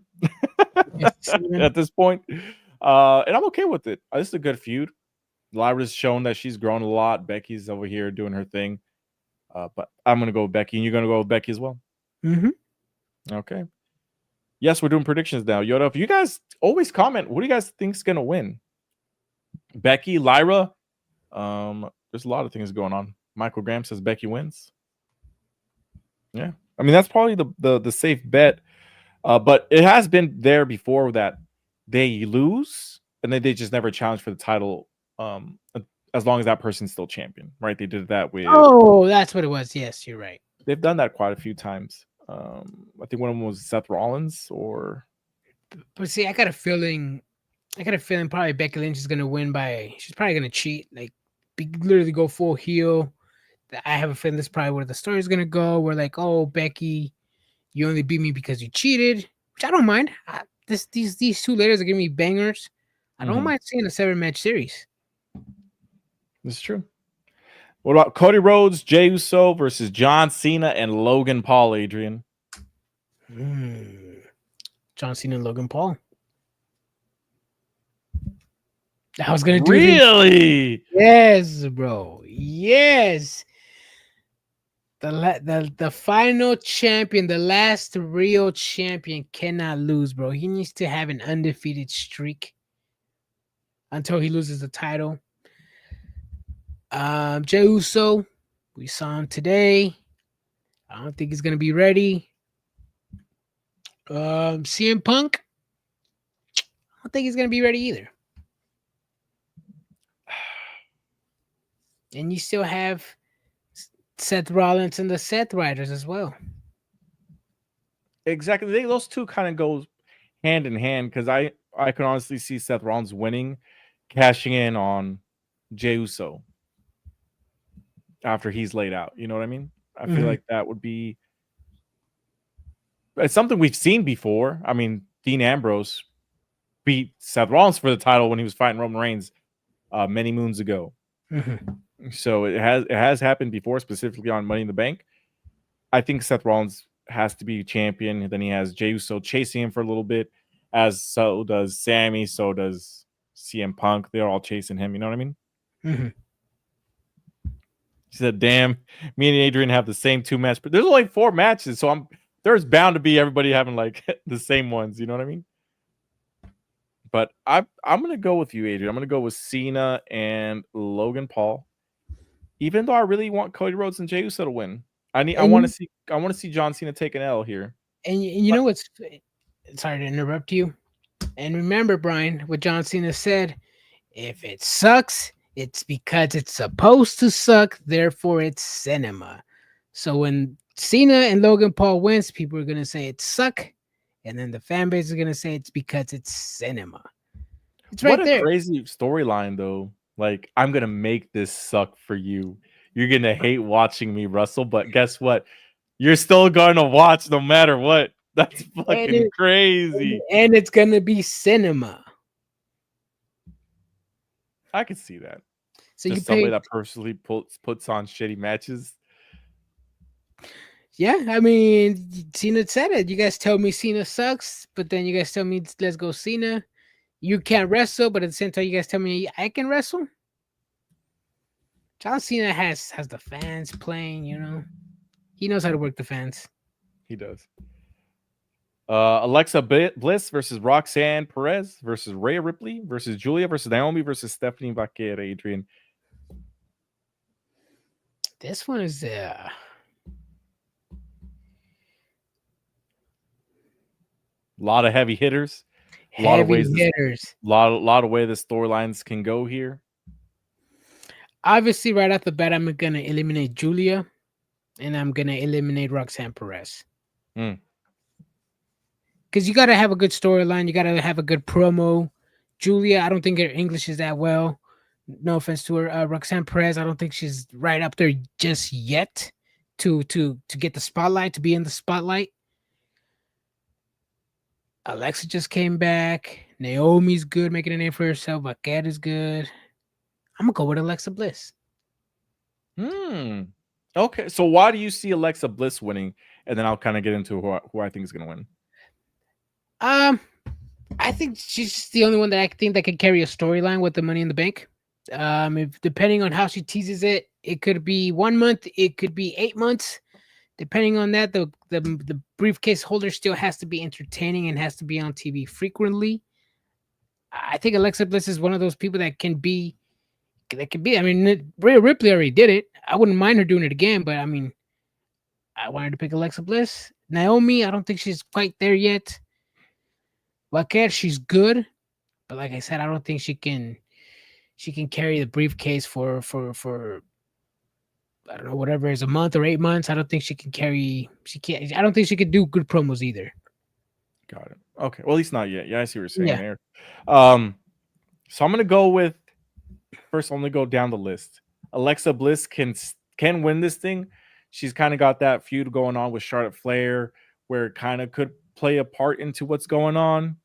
at this point. And I'm okay with it. This is a good feud. Lyra's shown that she's grown a lot. Becky's over here doing her thing. But I'm going to go with Becky, and you're going to go with Becky as well? Okay. Yes, we're doing predictions now. Yoda, if you guys always comment, what do you guys think is going to win? Becky, Lyra? There's a lot of things going on. Michael Graham says Becky wins. Yeah. I mean, that's probably the safe bet. But it has been there before that they lose, and then they just never challenge for the title as long as that person's still champion, right? They did that with. Oh, that's what it was. Yes, you're right. They've done that quite a few times. I think one of them was Seth Rollins, or. But see, I got a feeling probably Becky Lynch is gonna win she's probably gonna cheat, like literally go full heel, I have a feeling this is probably where the story is gonna go. We're like, oh, Becky, you only beat me because you cheated, which I don't mind. These 2 ladies are giving me bangers. I don't mind seeing a 7-match series. This is true. What about Cody Rhodes, Jey Uso versus John Cena and Logan Paul, Adrian? John Cena and Logan Paul. I was gonna do really? Yes, bro. Yes. The final champion, the last real champion cannot lose, bro. He needs to have an undefeated streak until he loses the title. Jey Uso, we saw him today. I don't think he's gonna be ready. CM Punk, I don't think he's gonna be ready either. And you still have Seth Rollins and the Seth Riders as well. Exactly. Those two kind of go hand in hand because I can honestly see Seth Rollins winning, cashing in on Jey Uso after he's laid out. You know what I mean? I feel like that would be it's something we've seen before. I mean, Dean Ambrose beat Seth Rollins for the title when he was fighting Roman Reigns many moons ago. So it has happened before, specifically on Money in the Bank. I think Seth Rollins has to be champion. Then he has Jey Uso chasing him for a little bit, as so does Sammy, so does CM Punk. They're all chasing him. You know what I mean? He said, "Damn, me and Adrian have the same 2 matches, but there's only 4 matches, so there's bound to be everybody having like the same ones. You know what I mean?" But I'm gonna go with you, Adrian. I'm gonna go with Cena and Logan Paul, even though I really want Cody Rhodes and Jey Uso to win. I want to see John Cena take an L here. And you know what's? Sorry to interrupt you. And remember, Brian, what John Cena said: if it sucks, it's because it's supposed to suck. Therefore, it's cinema. So when Cena and Logan Paul wins, people are gonna say it suck. And then the fan base is gonna say it's because it's cinema. It's right there. What a crazy storyline, though. Like, I'm gonna make this suck for you. You're gonna hate watching me wrestle, but guess what? You're still gonna watch no matter what. That's fucking crazy. And it's gonna be cinema. I can see that. So just somebody that personally puts on shitty matches. Yeah, I mean, Cena said it. You guys tell me Cena sucks, but then you guys tell me let's go Cena. You can't wrestle, but at the same time, you guys tell me I can wrestle. John Cena has the fans playing, you know. He knows how to work the fans. He does. Alexa Bliss versus Roxanne Perez versus Rhea Ripley versus Julia versus Naomi versus Stephanie Vaquera, Adrian. This one is a lot of heavy hitters. A lot of ways the storylines can go here. Obviously, right off the bat, I'm going to eliminate Julia, and I'm going to eliminate Roxanne Perez. Because you got to have a good storyline. You got to have a good promo. Julia, I don't think her English is that well. No offense to her. Roxanne Perez, I don't think she's right up there just yet to get the spotlight, to be in the spotlight. Alexa just came back. Naomi's good, making a name for herself. Vaquera is good. I'm going to go with Alexa Bliss. Okay, so why do you see Alexa Bliss winning? And then I'll kind of get into who I think is going to win. I think she's the only one that I think that can carry a storyline with the Money in the Bank. If depending on how she teases it, it could be 1 month, it could be 8 months. Depending on that, the briefcase holder still has to be entertaining and has to be on TV frequently. I think Alexa Bliss is one of those people that can be. I mean, Rhea Ripley already did it. I wouldn't mind her doing it again, but I mean, I wanted to pick Alexa Bliss. Naomi, I don't think she's quite there yet. Vaquera, she's good, but like I said, I don't think she can carry the briefcase for I don't know, whatever is a month or 8 months. I don't think she can carry. I don't think she could do good promos either. Got it. Okay. Well, at least not yet. Yeah, I see what you're saying there. So I'm gonna go with first. I'm gonna go down the list. Alexa Bliss can can win this thing. She's kind of got that feud going on with Charlotte Flair, where it kind of could play a part into what's going on.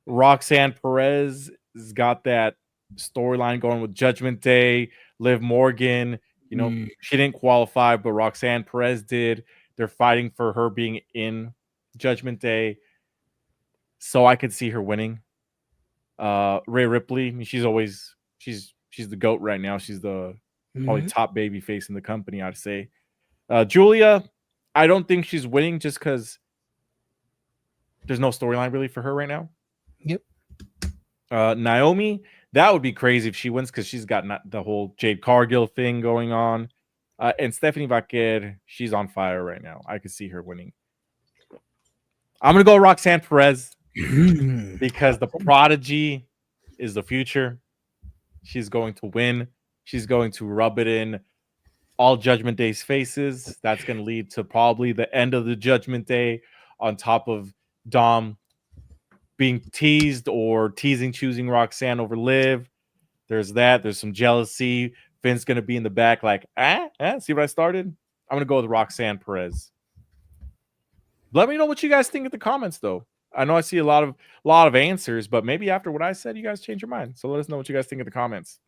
Roxanne Perez has got that storyline going with Judgment Day, Liv Morgan. You know, she didn't qualify, but Roxanne Perez did. They're fighting for her being in Judgment Day. So I could see her winning. Rhea Ripley, I mean, she's the GOAT right now. She's the probably top baby face in the company, I'd say. Julia, I don't think she's winning just because there's no storyline really for her right now. Yep. Naomi, that would be crazy if she wins because she's got the whole Jade Cargill thing going on. And Stephanie Vaquer, she's on fire right now. I could see her winning. I'm going to go Roxanne Perez because the prodigy is the future. She's going to win. She's going to rub it in all Judgment Day's faces. That's going to lead to probably the end of the Judgment Day on top of Dom being teased or choosing Roxanne over Liv. There's that. There's some jealousy. Finn's going to be in the back like, see what I started? I'm going to go with Roxanne Perez. Let me know what you guys think in the comments, though. I know I see a lot of answers, but maybe after what I said, you guys change your mind. So let us know what you guys think in the comments.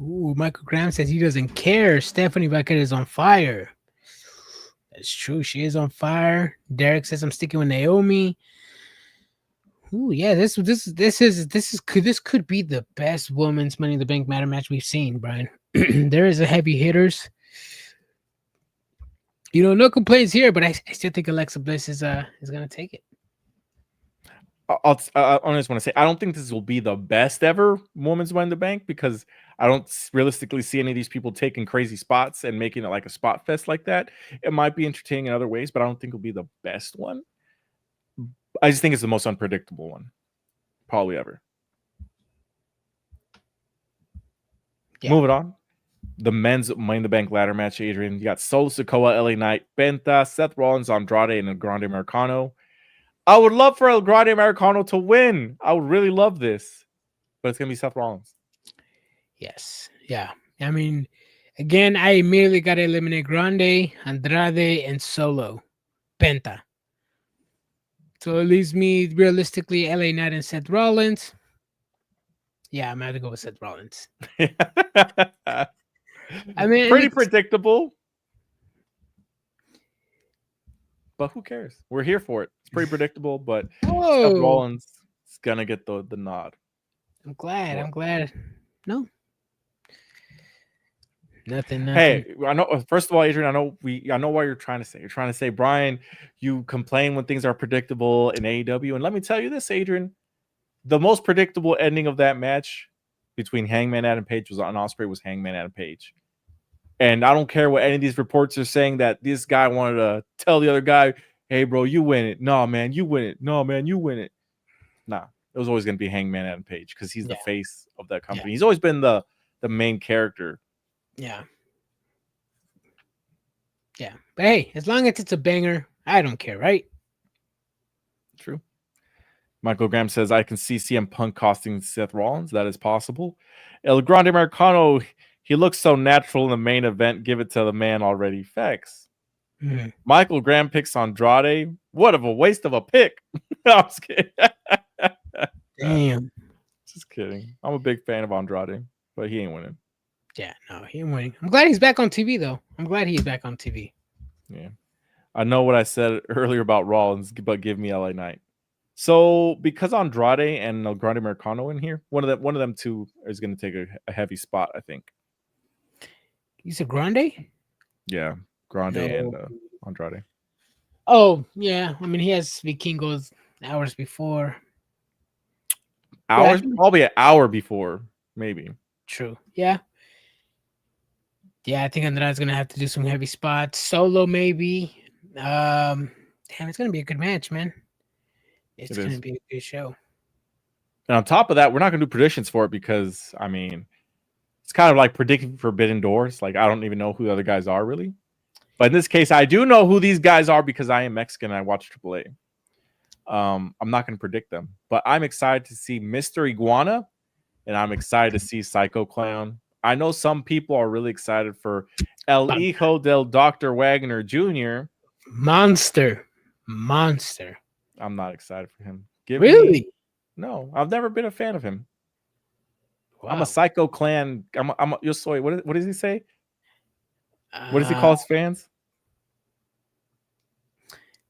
Ooh, Michael Graham says he doesn't care. Stephanie Vaquer is on fire. That's true. She is on fire. Derek says I'm sticking with Naomi. Ooh, yeah, this could be the best women's Money in the Bank ladder match we've seen, Brian. There is a heavy hitters. You know, no complaints here, but I still think Alexa Bliss is gonna take it. I just want to say I don't think this will be the best ever women's Money in the Bank because I don't realistically see any of these people taking crazy spots and making it like a spot fest like that. It might be entertaining in other ways, but I don't think it'll be the best one. I just think it's the most unpredictable one, probably ever. Yeah. Moving on. The men's Money in the Bank ladder match, Adrian. You got Solo Sikoa, LA Knight, Penta, Seth Rollins, Andrade, and El Grande Americano. I would love for El Grande Americano to win. I would really love this. But it's going to be Seth Rollins. Yes. Yeah. I mean, again, I immediately got to eliminate Grande, Andrade, and Solo. Penta. So it leaves me realistically LA Knight and Seth Rollins. Yeah, I'm going to go with Seth Rollins. I mean, pretty predictable. But who cares? We're here for it. It's pretty predictable, but Seth Rollins is going to get the nod. I'm glad. No. Nothing. Hey, I know. First of all, Adrian, I know what you're trying to say. You're trying to say, Brian, you complain when things are predictable in AEW. And let me tell you this, Adrian. The most predictable ending of that match between Hangman Adam Page was Hangman Adam Page. And I don't care what any of these reports are saying that this guy wanted to tell the other guy, hey, bro, you win it. No, man, you win it. No, man, you win it. Nah, it was always going to be Hangman Adam Page because he's the face of that company. Yeah. He's always been the main character. Yeah. Yeah. But hey, as long as it's a banger, I don't care, right? True. Michael Graham says, I can see CM Punk costing Seth Rollins. That is possible. El Grande Americano, he looks so natural in the main event. Give it to the man already. Facts. Mm-hmm. Michael Graham picks Andrade. What a waste of a pick. I'm just kidding. Damn. Just kidding. I'm a big fan of Andrade, but he ain't winning. Yeah, no, he ain't winning. I'm glad he's back on TV, though. I'm glad he's back on TV. Yeah. I know what I said earlier about Rollins, but give me LA Knight. So because Andrade and El Grande Americano in here, one of them two is going to take a heavy spot, I think. You said Grande? Yeah, Grande and Andrade. Oh, yeah. I mean, he has Vikingos hours before. Hours? Probably an hour before, maybe. True. Yeah. Yeah, I think Andrade's going to have to do some heavy spots. Solo, maybe. Damn, it's going to be a good match, man. It's going to be a good show. And on top of that, we're not going to do predictions for it because, I mean, it's kind of like predicting Forbidden Doors. Like, I don't even know who the other guys are, really. But in this case, I do know who these guys are because I am Mexican and I watch AAA. I'm not going to predict them. But I'm excited to see Mr. Iguana, and I'm excited to see Psycho Clown. I know some people are really excited for El Hijo del Dr. Wagner Jr. Monster. I'm not excited for him. No, I've never been a fan of him. Wow. I'm a Psycho Clan. Yo soy. What does he say? What does he call his fans?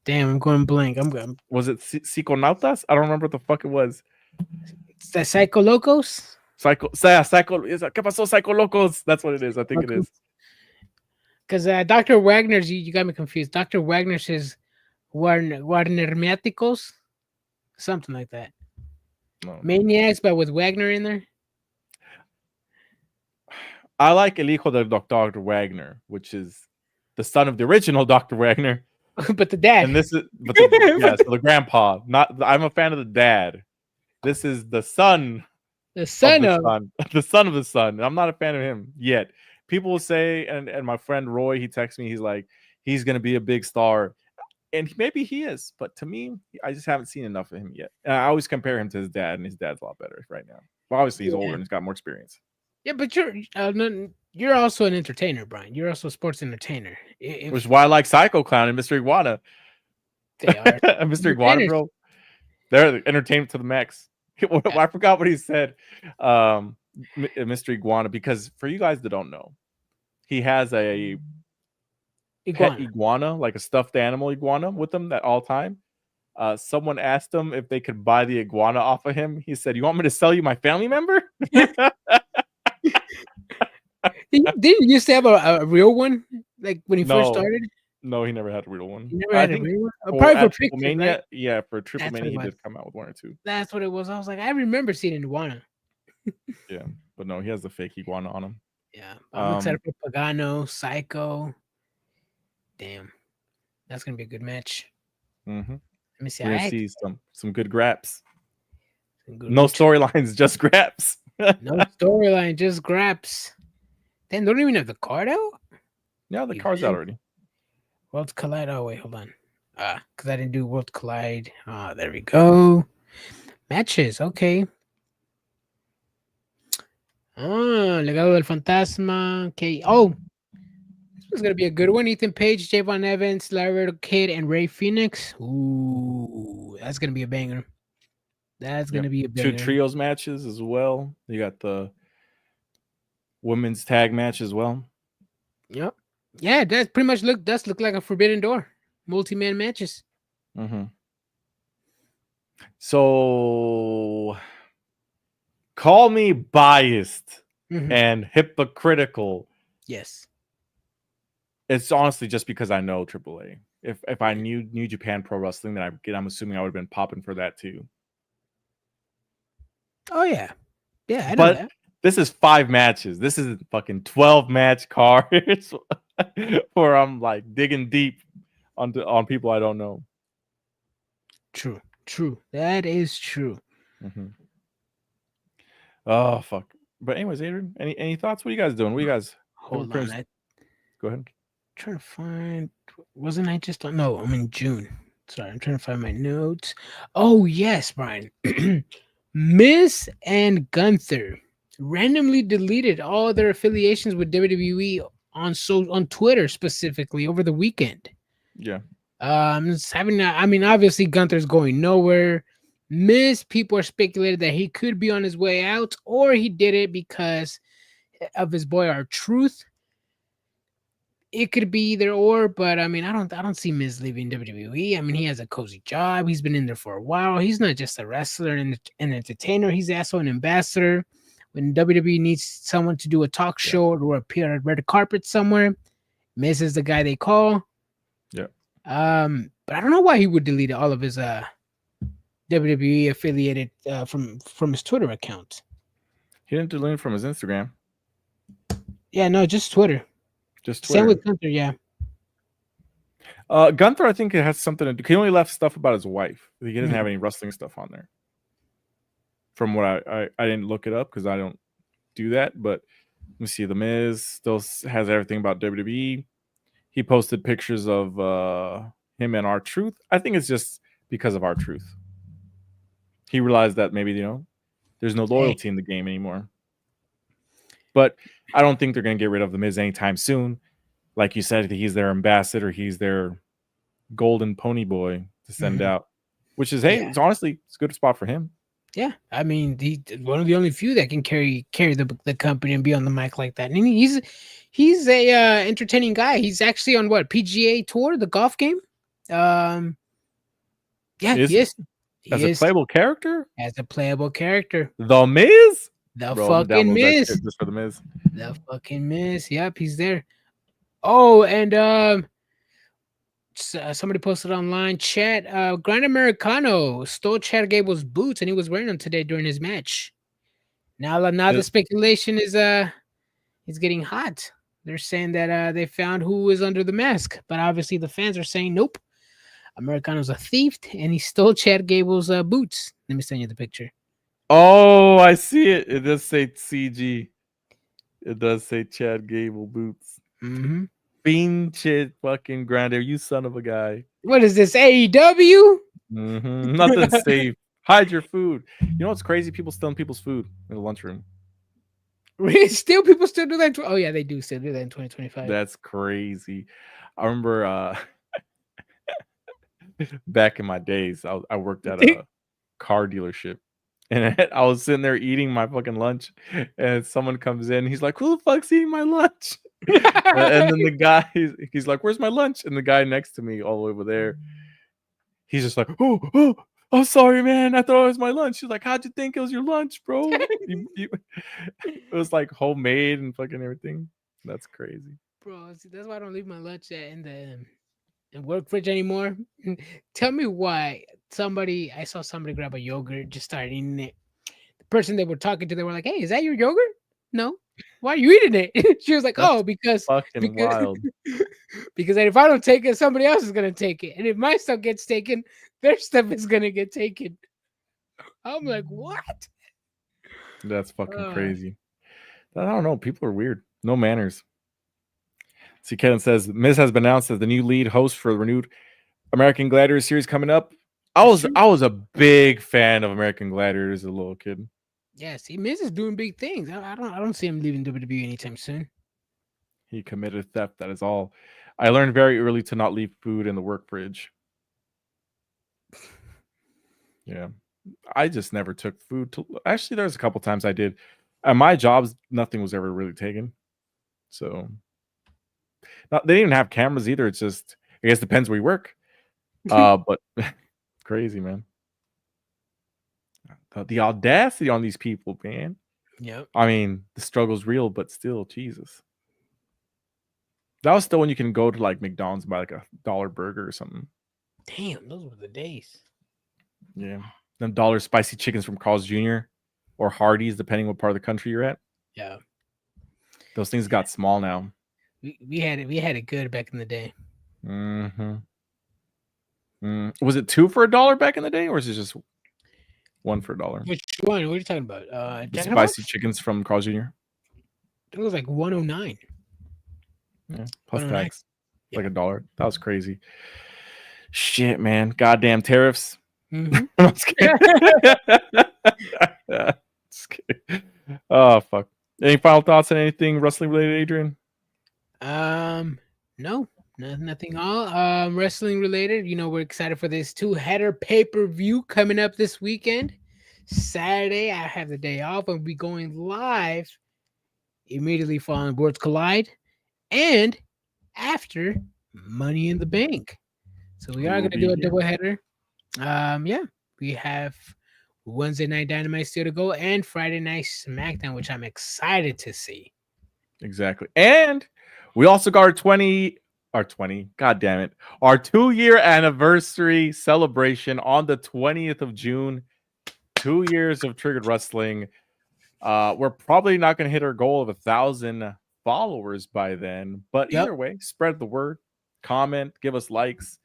Damn, I'm going blank. I'm going. Was it Psiconautas? I don't remember what the fuck it was. The Psycho Locos? ¿Qué pasó, Psycho Locos? That's what it is. I think it is. Because Dr. Wagner's, you got me confused. Dr. Wagner's is Warnermiáticos? Something like that. No. Maniacs, but with Wagner in there? I like El Hijo del Dr. Wagner, which is the son of the original Dr. Wagner. But the dad. And this is the grandpa. I'm a fan of the dad. This is the son. The son of the son. And I'm not a fan of him yet. People will say, and my friend Roy, he texts me, he's like, he's gonna be a big star. And maybe he is, but to me, I just haven't seen enough of him yet. And I always compare him to his dad, and his dad's a lot better right now. Well, obviously he's older and he's got more experience. Yeah, but you're also an entertainer, Brian. You're also a sports entertainer. Which is why I like Psycho Clown and Mr. Iguana. They are. Mr. Iguana, bro. They're entertainment to the max. I forgot what he said, Mr. Iguana, because for you guys that don't know, he has a pet iguana, like a stuffed animal iguana with him at all time. Someone asked him if they could buy the iguana off of him. He said, "You want me to sell you my family member?" Didn't you used to have a real one, like when he first started? No, he never had a real one. He never had a real one? Probably for Triple Mania, right? Yeah, for Triple Mania, he did come out with one or two. That's what it was. I was like, I remember seeing an iguana. Yeah, but no, he has the fake iguana on him. Yeah, I'm excited for Pagano, Psycho. Damn, that's gonna be a good match. Mm-hmm. Let me see. We're gonna see some good graps. No storylines, just graps. No storyline, just graps. Then don't even have the card out. Yeah, the card's out already. Worlds Collide. Oh wait, hold on. Because I didn't do Worlds Collide. There we go. Matches. Okay. Legado del Fantasma. Okay. Oh, this one's gonna be a good one. Ethan Page, Javon Evans, Laredo Kid, and Ray Phoenix. Ooh, that's gonna be a banger. That's gonna be a banger. 2 trios matches as well. You got the women's tag match as well. Yep. Yeah, that pretty much look like a Forbidden Door. Multi-man matches. Mm-hmm. So call me biased and hypocritical. Yes. It's honestly just because I know AAA. If I knew New Japan Pro Wrestling, then I'm assuming I would have been popping for that too. Oh yeah. Yeah, I know that. This is 5 matches. This is fucking 12 match cards where I'm like digging deep on people I don't know. True. That is true. Mm-hmm. Oh fuck. But anyways, Adrian, any thoughts? What are you guys doing? What are you guys? Hold on. Go ahead. Trying to find. Wasn't I just on? No, I'm in June. Sorry, I'm trying to find my notes. Oh yes, Brian. Miz and Gunther randomly deleted all their affiliations with WWE on Twitter specifically over the weekend. Yeah. Obviously Gunther's going nowhere. Miz, people are speculated that he could be on his way out, or he did it because of his boy R-Truth. It could be either or, but I don't see Miz leaving WWE. He has a cozy job. He's been in there for a while. He's not just a wrestler and an entertainer. He's also an ambassador. When WWE needs someone to do a talk show or appear at red carpet somewhere, Miz is the guy they call. Yeah. But I don't know why he would delete all of his WWE affiliated from his Twitter account. He didn't delete it from his Instagram. Yeah, no, just Twitter. Just Twitter. Same with Gunther, yeah. Gunther, I think it has something to do. He only left stuff about his wife. He didn't have any wrestling stuff on there. From what I didn't look it up because I don't do that. But let me see. The Miz still has everything about WWE. He posted pictures of him and R-Truth. I think it's just because of R-Truth. He realized that maybe, there's no loyalty in the game anymore. But I don't think they're going to get rid of The Miz anytime soon. Like you said, he's their ambassador. He's their golden pony boy to send out, which is, it's honestly, it's a good spot for him. Yeah, I mean, he's one of the only few that can carry the company and be on the mic like that. And he's a entertaining guy. He's actually on PGA Tour, the golf game. Yeah, he is. As a playable character? As a playable character. The Miz? The fucking Miz. Just for The Miz. The fucking Miz. Yep, he's there. Oh, and somebody posted online, chat, Grand Americano stole Chad Gable's boots and he was wearing them today during his match. Now the speculation is it's getting hot. They're saying that they found who is under the mask, but obviously the fans are saying nope. Americano's a thief and he stole Chad Gable's boots. Let me send you the picture. Oh, I see it. It does say CG. It does say Chad Gable boots. Mm-hmm. Pinche fucking grande, you son of a guy. What is this, AEW? Mm-hmm. Nothing safe. Hide your food. You know what's crazy? People stealing people's food in the lunchroom. People still do that? Oh yeah, they do still do that in 2025. That's crazy. I remember back in my days, I worked at a car dealership. And I was sitting there eating my fucking lunch, and someone comes in. He's like, "Who the fuck's eating my lunch?" And then the guy, he's like, "Where's my lunch?" And the guy next to me, all the way over there, he's just like, "Oh, I'm sorry, man. I thought it was my lunch." He's like, "How'd you think it was your lunch, bro?" It was like homemade and fucking everything. That's crazy, bro. See, that's why I don't leave my lunch in the work fridge anymore. Tell me why I saw somebody grab a yogurt, just started eating it. The person they were talking to, they were like, "Hey, is that your yogurt?" "No." "Why are you eating it?" She was like, That's "Oh, because wild. Because if I don't take it, somebody else is gonna take it, and if my stuff gets taken, their stuff is gonna get taken." I'm like, what? That's fucking crazy. I don't know. People are weird. No manners. See, Kevin says Miz has been announced as the new lead host for the renewed American Gladiators series coming up. I was a big fan of American Gladiators as a little kid. Yeah, see, Miz is doing big things. I don't see him leaving WWE anytime soon. He committed theft. That is all. I learned very early to not leave food in the work fridge. Yeah, I just never took food. Actually, there's a couple times I did. At my jobs, nothing was ever really taken. So they didn't even have cameras either. It's just, I guess, depends where you work. But crazy, man. The audacity on these people, man. Yep. I mean, the struggle's real, but still, Jesus. That was still when you can go to like McDonald's and buy like $1 burger or something. Damn, those were the days. Yeah. Them $1 spicy chickens from Carl's Jr. or Hardee's, depending what part of the country you're at. Yeah. Those things got small now. We had it good back in the day. Mm-hmm. Was it 2 for $1 back in the day, or is it just 1 for $1? Which one? What are you talking about? The spicy chickens from Carl's Jr. It was like 109. Yeah, plus tax, like $1. That was crazy. Shit, man. Goddamn tariffs. Mm-hmm. I'm just kidding. Oh, fuck. Any final thoughts on anything wrestling related, Adrian? No, nothing all wrestling related. You know, we're excited for this 2-header pay-per-view coming up this weekend. Saturday, I have the day off. I'll be going live immediately following Worlds Collide and after Money in the Bank. So we are going to do a doubleheader. Yeah, we have Wednesday Night Dynamite still to go and Friday Night SmackDown, which I'm excited to see. Exactly. And we also got our 2-year anniversary celebration on the 20th of June. 2 years of Triggered Wrestling. We're probably not going to hit our goal of 1,000 followers by then, but either way, spread the word, comment, give us likes,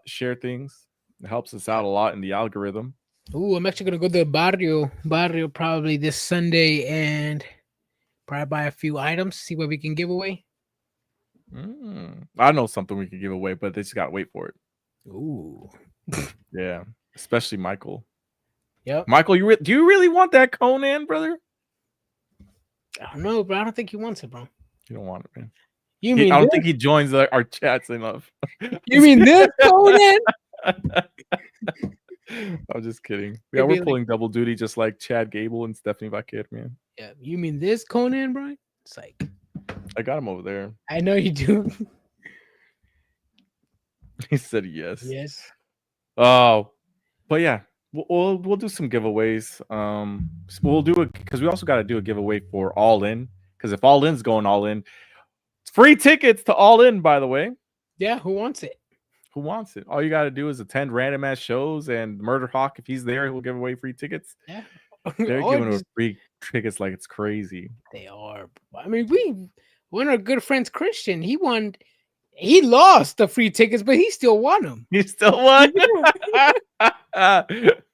share things. It helps us out a lot in the algorithm. Ooh, I'm actually going to go to the Barrio probably this Sunday and probably buy a few items, see what we can give away. I know something we can give away, but they just got to wait for it. Ooh. Yeah, especially Michael. Yep. Michael, do you really want that Conan, brother? I don't know, bro. I don't think he wants it, bro. You don't want it, man. I don't think he joins our chats enough. You mean this, Conan? I'm just kidding. Yeah, we're pulling double duty just like Chad Gable and Stephanie Vaquer, man. Yeah, you mean this, Conan, bro? It's like I got him over there. I know you do. He said yes. Yes. Oh, but yeah, we'll do some giveaways. We'll do it because we also got to do a giveaway for All In. Because if All In's going All In, it's free tickets to All In, by the way. Yeah, who wants it? Who wants it? All you got to do is attend random ass shows, and Murder Hawk, if he's there, he'll give away free tickets. Yeah, they're giving away free tickets like it's crazy. They are. I mean, one of our good friends, Christian, he won. He lost the free tickets, but he still won them. He still won.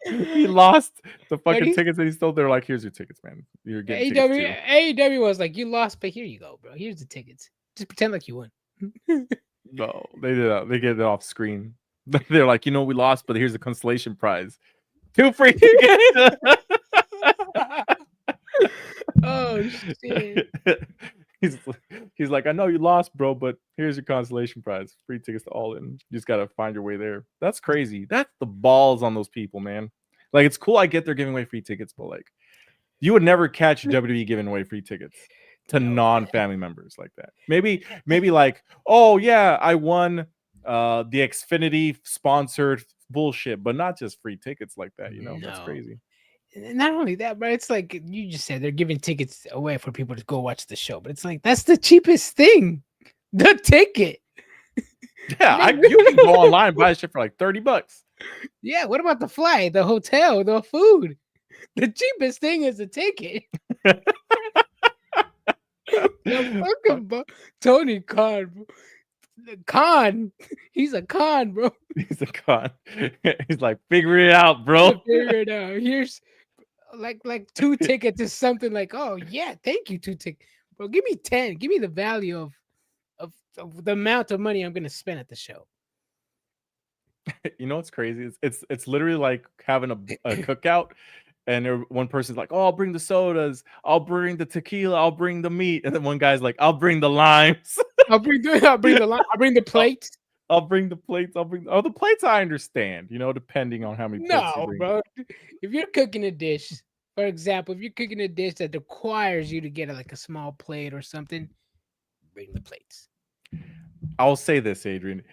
He lost the fucking tickets, and he still. They're like, "Here's your tickets, man. You're getting AEW was like, "You lost, but here you go, bro. Here's the tickets. Just pretend like you won." No, they did. They get it off screen. They're like, we lost, but here's a consolation prize. 2 free tickets. Oh shit. He's like, I know you lost, bro, but here's your consolation prize. Free tickets to All In. You just gotta find your way there. That's crazy. That's the balls on those people, man. Like, it's cool. I get they're giving away free tickets, but like, you would never catch WWE giving away free tickets to non-family members like that. Maybe like, oh yeah, I won the Xfinity sponsored bullshit, but not just free tickets like that. That's crazy. Not only that, but it's like you just said, they're giving tickets away for people to go watch the show. But it's like, that's the cheapest thing, the ticket. Yeah, you can go online and buy shit for like $30. Yeah, what about the flight, the hotel, the food? The cheapest thing is the ticket. Tony Khan. He's a con, bro. He's a con. He's like, figure it out, bro. Figure it out. Here's like 2 tickets is something like, oh yeah, thank you, 2 tickets. Bro, give me 10. Give me the value of the amount of money I'm gonna spend at the show. You know what's crazy? It's literally like having a cookout. And one person's like, oh, I'll bring the sodas. I'll bring the tequila. I'll bring the meat. And then one guy's like, I'll bring the limes. I'll bring the plates. I'll bring the plates. The plates I understand, depending on how many plates you bring. Bro. If you're cooking a dish, for example, if you're cooking a dish that requires you to get like a small plate or something, bring the plates. I'll say this, Adrian.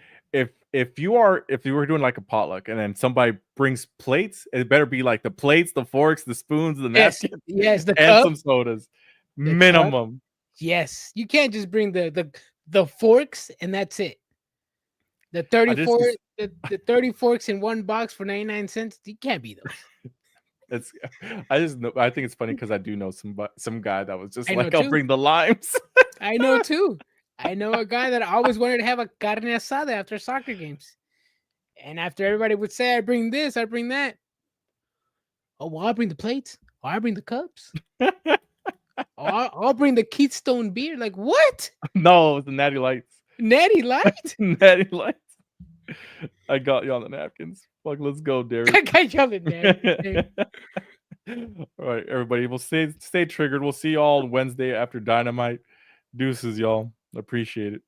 If you were doing like a potluck and then somebody brings plates, it better be like the plates, the forks, the spoons, the napkins, yes, the and cup, some sodas, minimum. Cup. Yes, you can't just bring the forks and that's it. The 30 forks in one box for 99 cents. You can't be those. I think it's funny because I do know some guy that was just like, I'll bring the limes. I know too. I know a guy that always wanted to have a carne asada after soccer games. And after everybody would say, I bring this, I bring that. Oh, well, I'll bring the plates. Oh, I'll bring the cups. I'll bring the Keystone beer. Like, what? No, it's the Natty Lights. Natty Lights? Natty Lights. I got you on the napkins. Fuck, let's go, Derek. I got you on the napkins. All right, everybody. We'll stay triggered. We'll see you all on Wednesday after Dynamite. Deuces, y'all. Appreciate it.